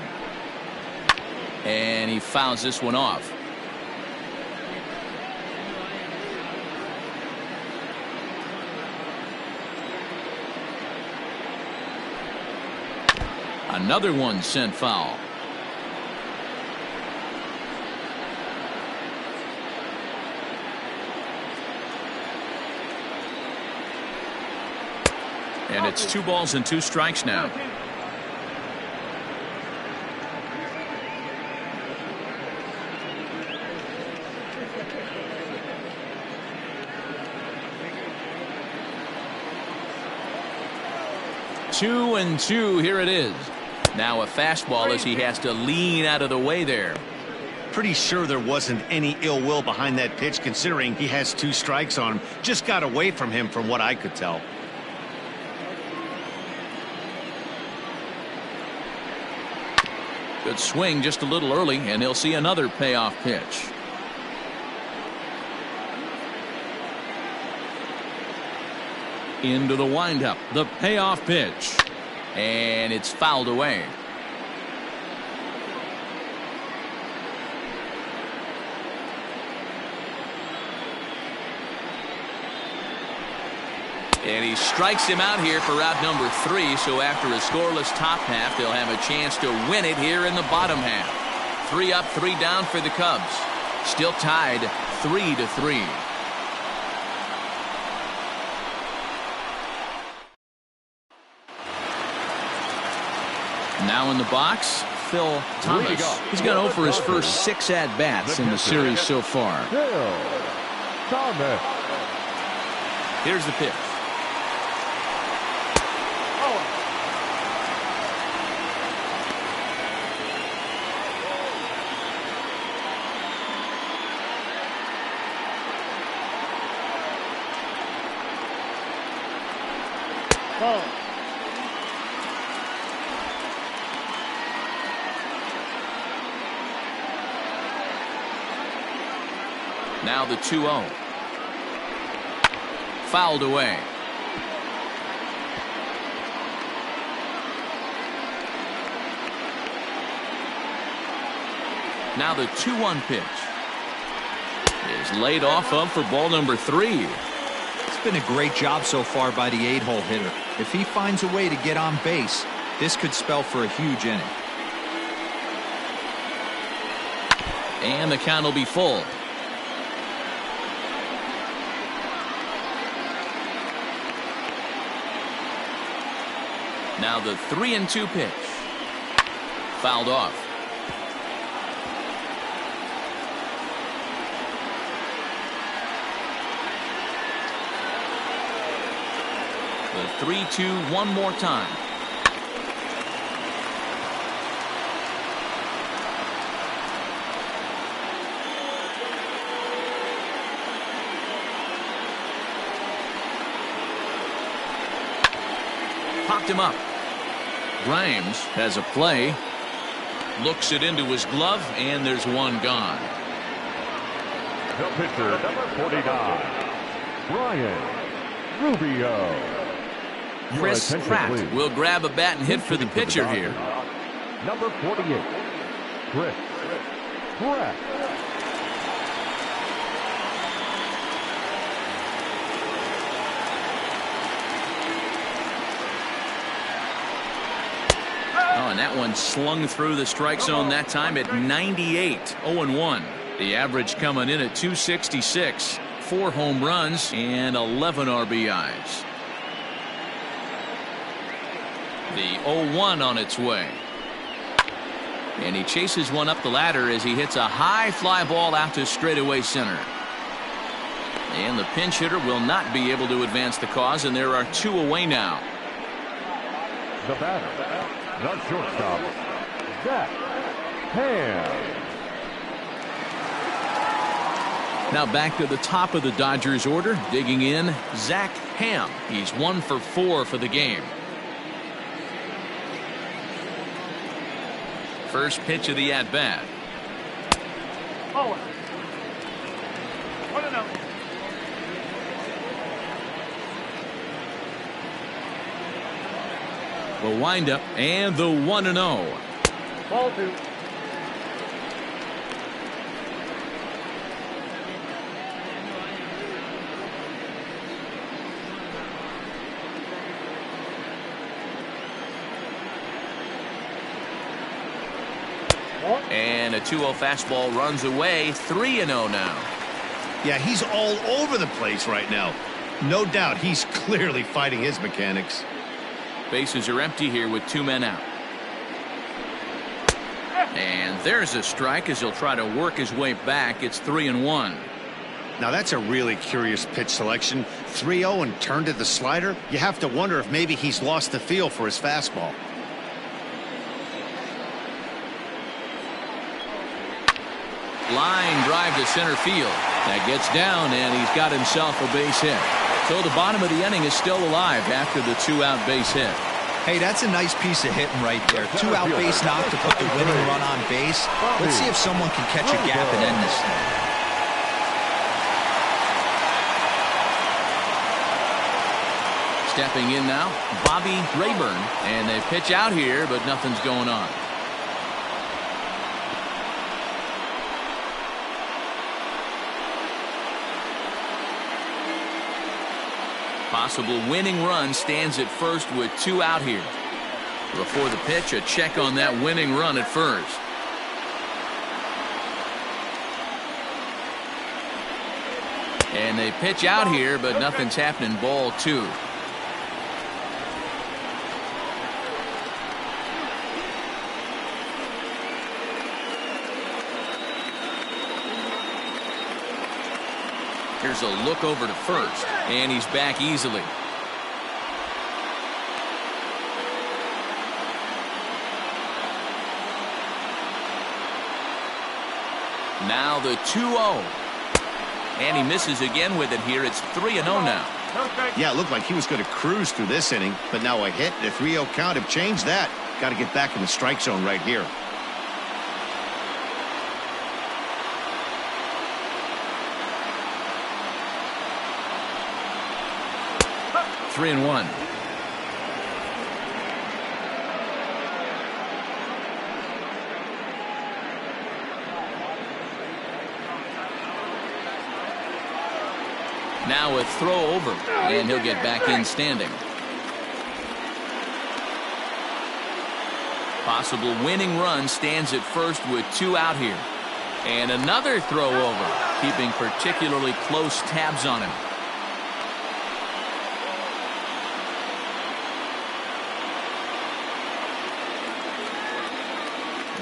And he fouls this one off. Another one sent foul. And it's 2 balls and 2 strikes now. Two and 2. Here it is. Now a fastball as he has to lean out of the way there. Pretty sure there wasn't any ill will behind that pitch, considering he has 2 strikes on him. Just got away from him from what I could tell. Good swing just a little early, and he'll see another payoff pitch. Into the windup, the payoff pitch, and it's fouled away. And he strikes him out here for out number 3. So after a scoreless top half, they'll have a chance to win it here in the bottom half. 3 up, 3 down for the Cubs. Still tied 3-3. Now in the box, Phil Thomas. He's gone over his first 6 at-bats in the series so far. Phil Thomas. Here's the pitch. Ball. Now the 2-0. Fouled away. Now the 2-1 pitch is laid off of for ball number 3. It's been a great job so far by the 8-hole hitter. If he finds a way to get on base, this could spell for a huge inning. And the count will be full. Now the 3-2 pitch. Fouled off. The 3-2 one more time. Popped him up. Grimes has a play. Looks it into his glove, and there's one gone. The pitcher, number 49, Brian Rubio. Chris Pratt will grab a bat and hit for the pitcher here. Number 48, Chris Pratt. Oh, and that one slung through the strike zone that time at 98. 0-1. The average coming in at 266. 4 home runs and 11 RBIs. The 0-1 on its way. And he chases one up the ladder as he hits a high fly ball out to straightaway center. And the pinch hitter will not be able to advance the cause, and there are 2 away now. The batter, the shortstop, Zach Ham. Now back to the top of the Dodgers order. Digging in, Zach Ham. He's 1 for 4 for the game. First pitch of the at-bat. Oh. 1-0. The windup and the 1-0. Ball 2. And a 2-0 fastball runs away. 3-0 now. Yeah, he's all over the place right now. No doubt he's clearly fighting his mechanics. Bases are empty here with 2 men out. And there's a strike as he'll try to work his way back. It's 3-1. Now that's a really curious pitch selection. 3-0 and turned to the slider. You have to wonder if maybe he's lost the feel for his fastball. Line drive to center field. That gets down, and he's got himself a base hit. So the bottom of the inning is still alive after the 2-out base hit. Hey, that's a nice piece of hitting right there. 2-out base knock to put the winning run on base. Let's see if someone can catch a gap and end this thing. Stepping in now, Bobby Rayburn, and they pitch out here, but nothing's going on. Possible winning run stands at first with 2 out here. Before the pitch, a check on that winning run at first. And they pitch out here, but nothing's happening. Ball 2. Here's a look over to first, and he's back easily. Now the 2-0. And he misses again with it here. It's 3-0 now. Yeah, it looked like he was going to cruise through this inning, but now a hit and a 3-0 count have changed that. Got to get back in the strike zone right here. Three and one. Now a throw over, and he'll get back in standing. Possible winning run stands at first with 2 out here. And another throw over, keeping particularly close tabs on him.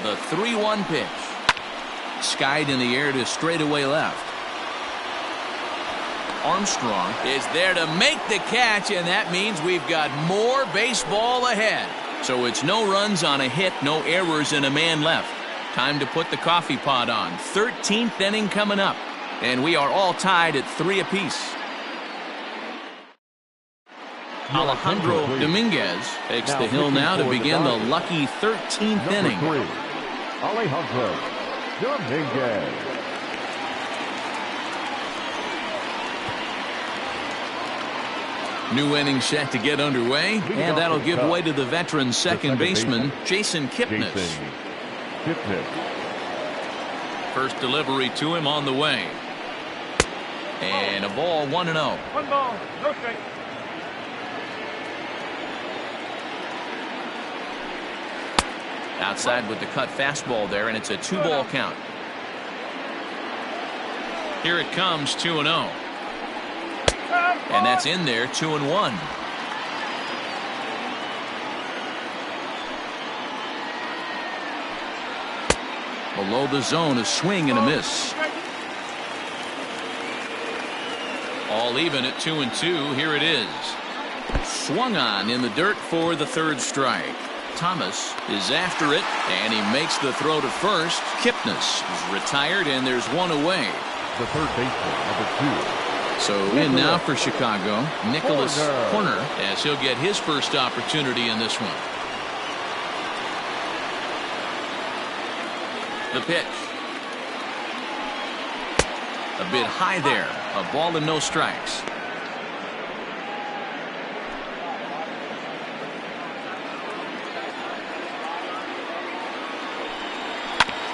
The 3-1 pitch. Skied in the air to straightaway left. Armstrong is there to make the catch, and that means we've got more baseball ahead. So it's no runs on a hit, no errors, and a man left. Time to put the coffee pot on. 13th inning coming up, and we are all tied at 3 apiece. Alejandro Dominguez takes the hill now to begin the lucky 13th inning. Alejandro Dominguez. New inning set to get underway, and that'll give way to the veteran second baseman, Jason Kipnis. First delivery to him on the way. And a ball 1-0. 1 ball, no strike. Outside with the cut fastball there, and it's a 2-ball count. Here it comes, 2-0. And that's in there, 2-1. Below the zone, a swing and a miss. All even at 2-2. Here it is. Swung on in the dirt for the 3rd strike. Thomas is after it, and he makes the throw to first. Kipnis is retired, and there's one away. The third baseman, number 2. So in now for Chicago, Nicholas Horner, as he'll get his first opportunity in this one. The pitch. A bit high there. A ball and no strikes.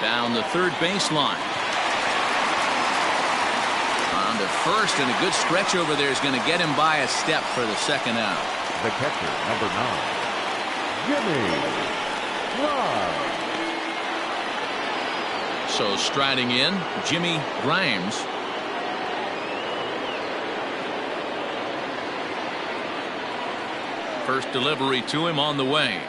Down the third baseline. On to first, and a good stretch over there is going to get him by a step for the second out. The catcher, number 9, Jimmy Grimes. So striding in, Jimmy Grimes. First delivery to him on the way.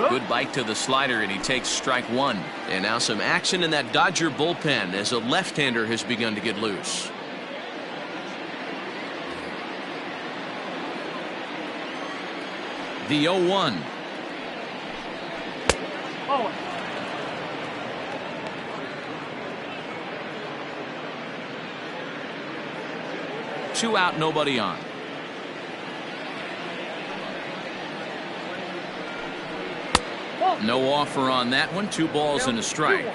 Good bite to the slider, and he takes strike 1. And now some action in that Dodger bullpen as a left-hander has begun to get loose. The 0-1. Oh. 2 out, nobody on. No offer on that one. 2 balls and a strike.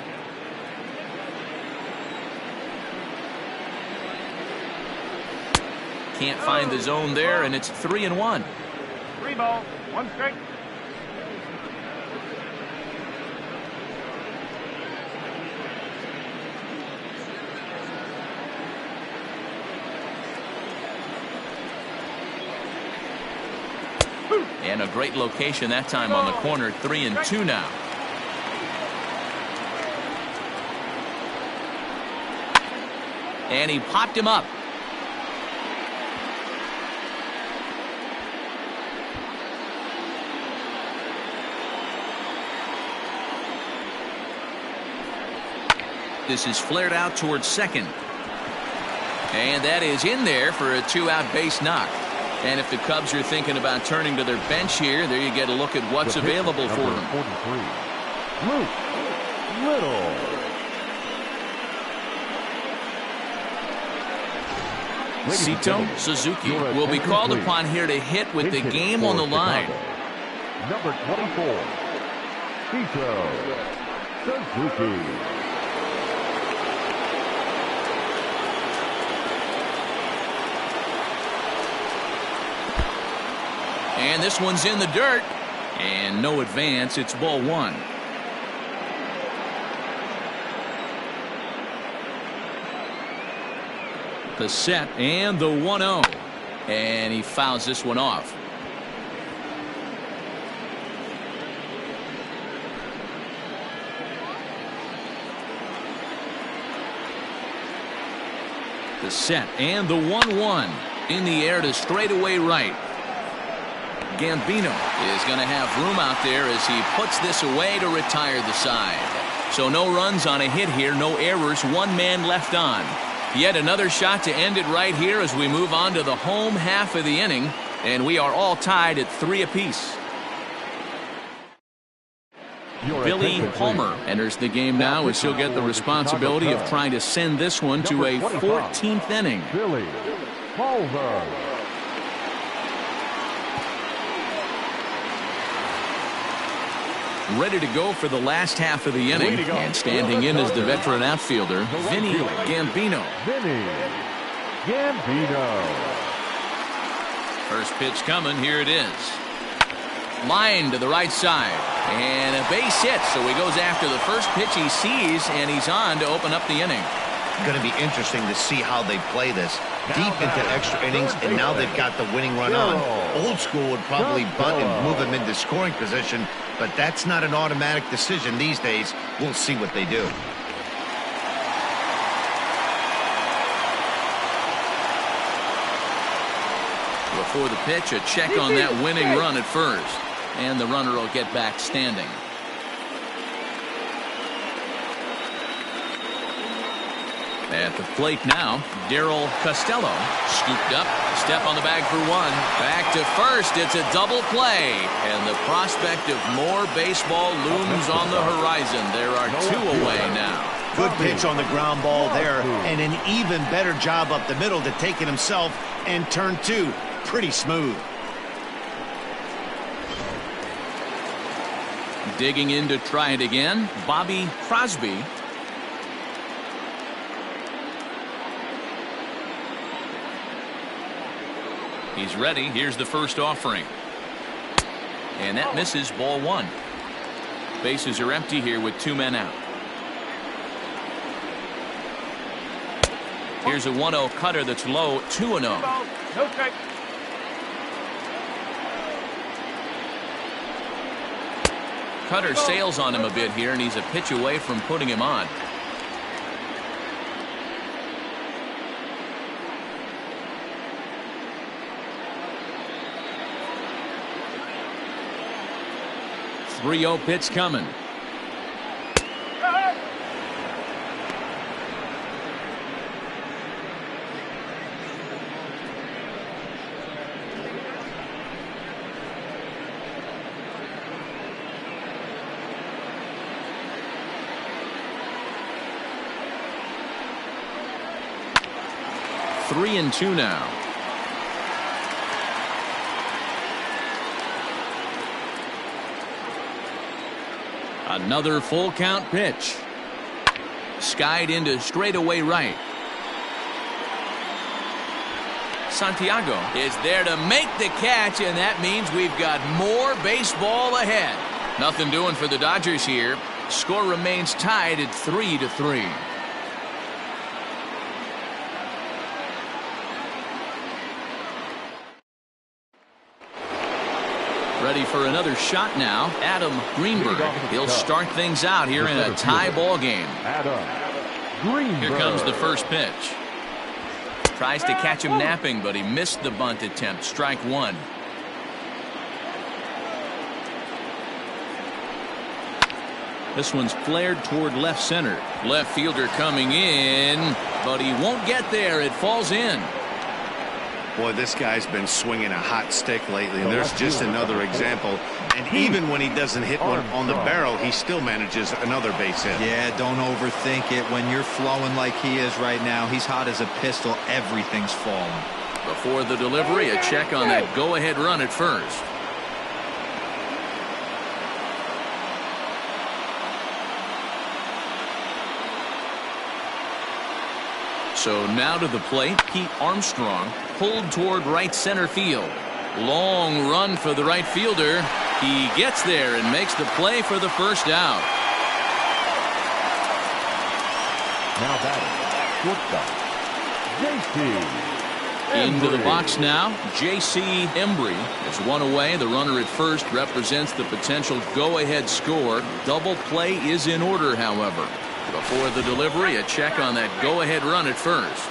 Can't find the zone there, and it's 3-1. 3 ball, 1 strike. And a great location that time on the corner. 3-2 now. And he popped him up. This is flared out towards second. And that is in there for a 2-out base knock. And if the Cubs are thinking about turning to their bench here, there you get a look at what's available for them. 43, Luke Little. Sito Suzuki will be called upon here to hit with the game on the line. Number 24, Sito Suzuki. And this one's in the dirt. And no advance. It's ball one. The set and the 1-0. And he fouls this one off. The set and the 1-1. In the air to straightaway right. Gambino is going to have room out there as he puts this away to retire the side. So no runs on a hit here, no errors, one man left on. Yet another shot to end it right here as we move on to the home half of the inning, and we are all tied at 3 apiece. Billy Palmer enters the game now as he'll get the responsibility of trying to send this one to a 14th inning. Billy Palmer. Ready to go for the last half of the inning, and standing in is the veteran outfielder, Vinny Gambino. Vinny Gambino. First pitch coming, here it is. Line to the right side, and a base hit, so he goes after the first pitch he sees, and he's on to open up the inning. Going to be interesting to see how they play this. Deep into extra innings, and now they've got the winning run on. Old school would probably bunt and move him into scoring position, but that's not an automatic decision these days. We'll see what they do. Before the pitch, a check on that winning run at first, and the runner will get back standing. At the plate now, Darryl Costello scooped up, step on the bag for one. Back to first, it's a double play, and the prospect of more baseball looms on the horizon. There are 2 away now. Good pitch on the ground ball there, and an even better job up the middle to take it himself, and turn 2 pretty smooth. Digging in to try it again, Bobby Crosby. He's ready. Here's the first offering. And that misses, ball 1. Bases are empty here with 2 men out. Here's a 1-0 cutter that's low, 2-0. No strike. Cutter sails on him a bit here, and he's a pitch away from putting him on. The 3-0 pitch coming. Three and two now. Another full count pitch. Skied into straightaway right. Santiago is there to make the catch, and that means we've got more baseball ahead. Nothing doing for the Dodgers here. Score remains tied at 3-3. Ready for another shot now. Adam Greenberg. He'll start things out here in a tie ball game. Adam Greenberg. Here comes the first pitch. Tries to catch him napping, but he missed the bunt attempt. Strike one. This one's flared toward left center. Left fielder coming in, but he won't get there. It falls in. Boy, this guy's been swinging a hot stick lately, and there's just another example. And even when he doesn't hit one on the barrel, he still manages another base hit. Yeah, don't overthink it. When you're flowing like he is right now, he's hot as a pistol. Everything's falling. Before the delivery, a check on that go-ahead run at first. So now to the plate, Pete Armstrong, pulled toward right center field. Long run for the right fielder. He gets there and makes the play for the first out. Now batting, shortstop, JC. Into the box now, J.C. Embry is one away. The runner at first represents the potential go-ahead score. Double play is in order, however. Before the delivery, a check on that go-ahead run at first.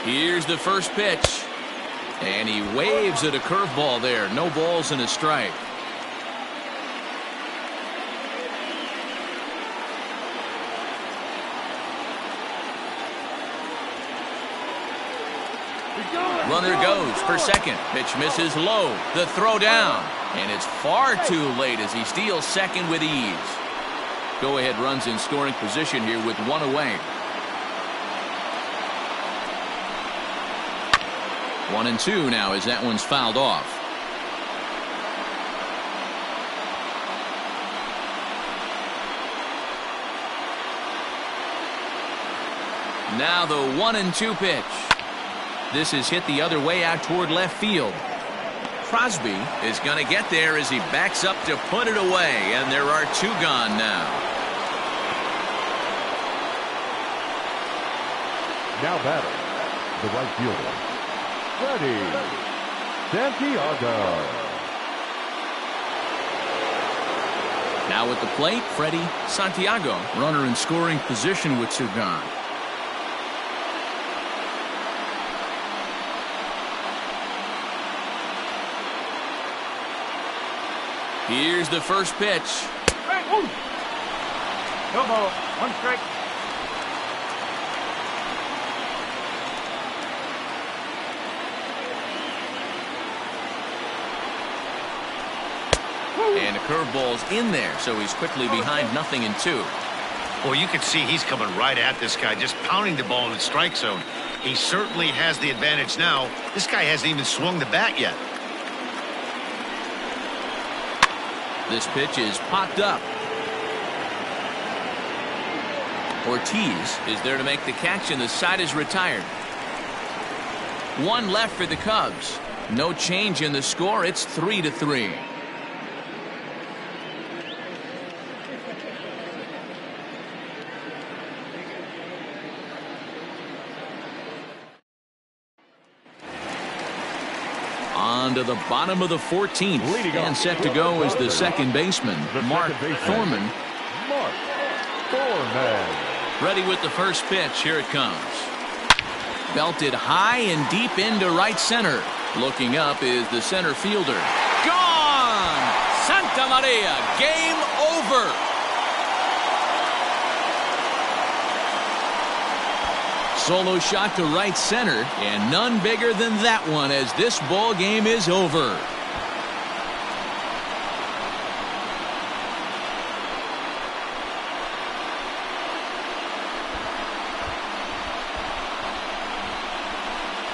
Here's the first pitch. And he waves at a curveball there. No balls and a strike. Runner goes for second. Pitch misses low. The throw down. And it's far too late as he steals second with ease. Go-ahead runs in scoring position here with one away. 1-2 now as that one's fouled off. Now the 1-2 pitch. This is hit the other way out toward left field. Crosby is going to get there as he backs up to put it away, and there are two gone now. Now batting, the right fielder, Freddie Santiago. Now at the plate, Freddie Santiago. Runner in scoring position with two gone. Here's the first pitch. No ball. One strike. And a curveball's in there, so he's quickly behind 0-2. Well, you can see he's coming right at this guy, just pounding the ball in the strike zone. He certainly has the advantage now. This guy hasn't even swung the bat yet. This pitch is popped up. Ortiz is there to make the catch, and the side is retired. One left for the Cubs. No change in the score. It's 3-3. On to the bottom of the 14th. And set to go is the second baseman, Mark Thorman. Mark Thorman. Ready with the first pitch. Here it comes. Belted high and deep into right center. Looking up is the center fielder. Gone! Santa Maria. Game over. Solo shot to right center, and none bigger than that one as this ball game is over.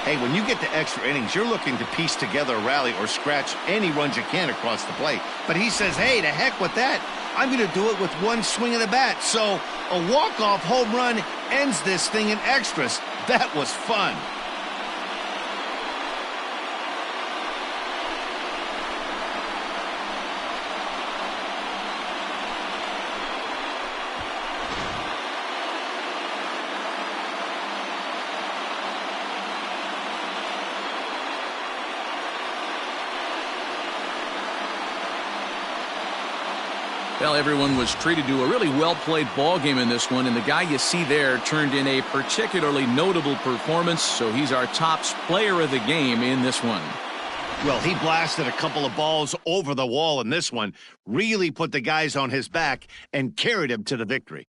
Hey, when you get to extra innings, you're looking to piece together a rally or scratch any runs you can across the plate. But he says, hey, to heck with that. I'm going to do it with one swing of the bat. So a walk-off home run ends this thing in extras. That was fun. Well, everyone was treated to a really well-played ball game in this one, and the guy you see there turned in a particularly notable performance, so he's our top player of the game in this one. Well, he blasted a couple of balls over the wall in this one, really put the guys on his back and carried him to the victory.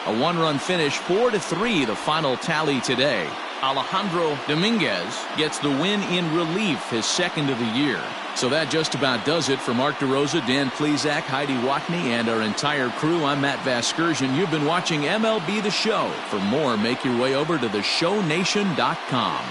A one-run finish, 4-3, the final tally today. Alejandro Dominguez gets the win in relief, his second of the year. So that just about does it for Mark DeRosa, Dan Plesac, Heidi Watney, and our entire crew. I'm Matt Vasgersian. You've been watching MLB The Show. For more, make your way over to theshownation.com.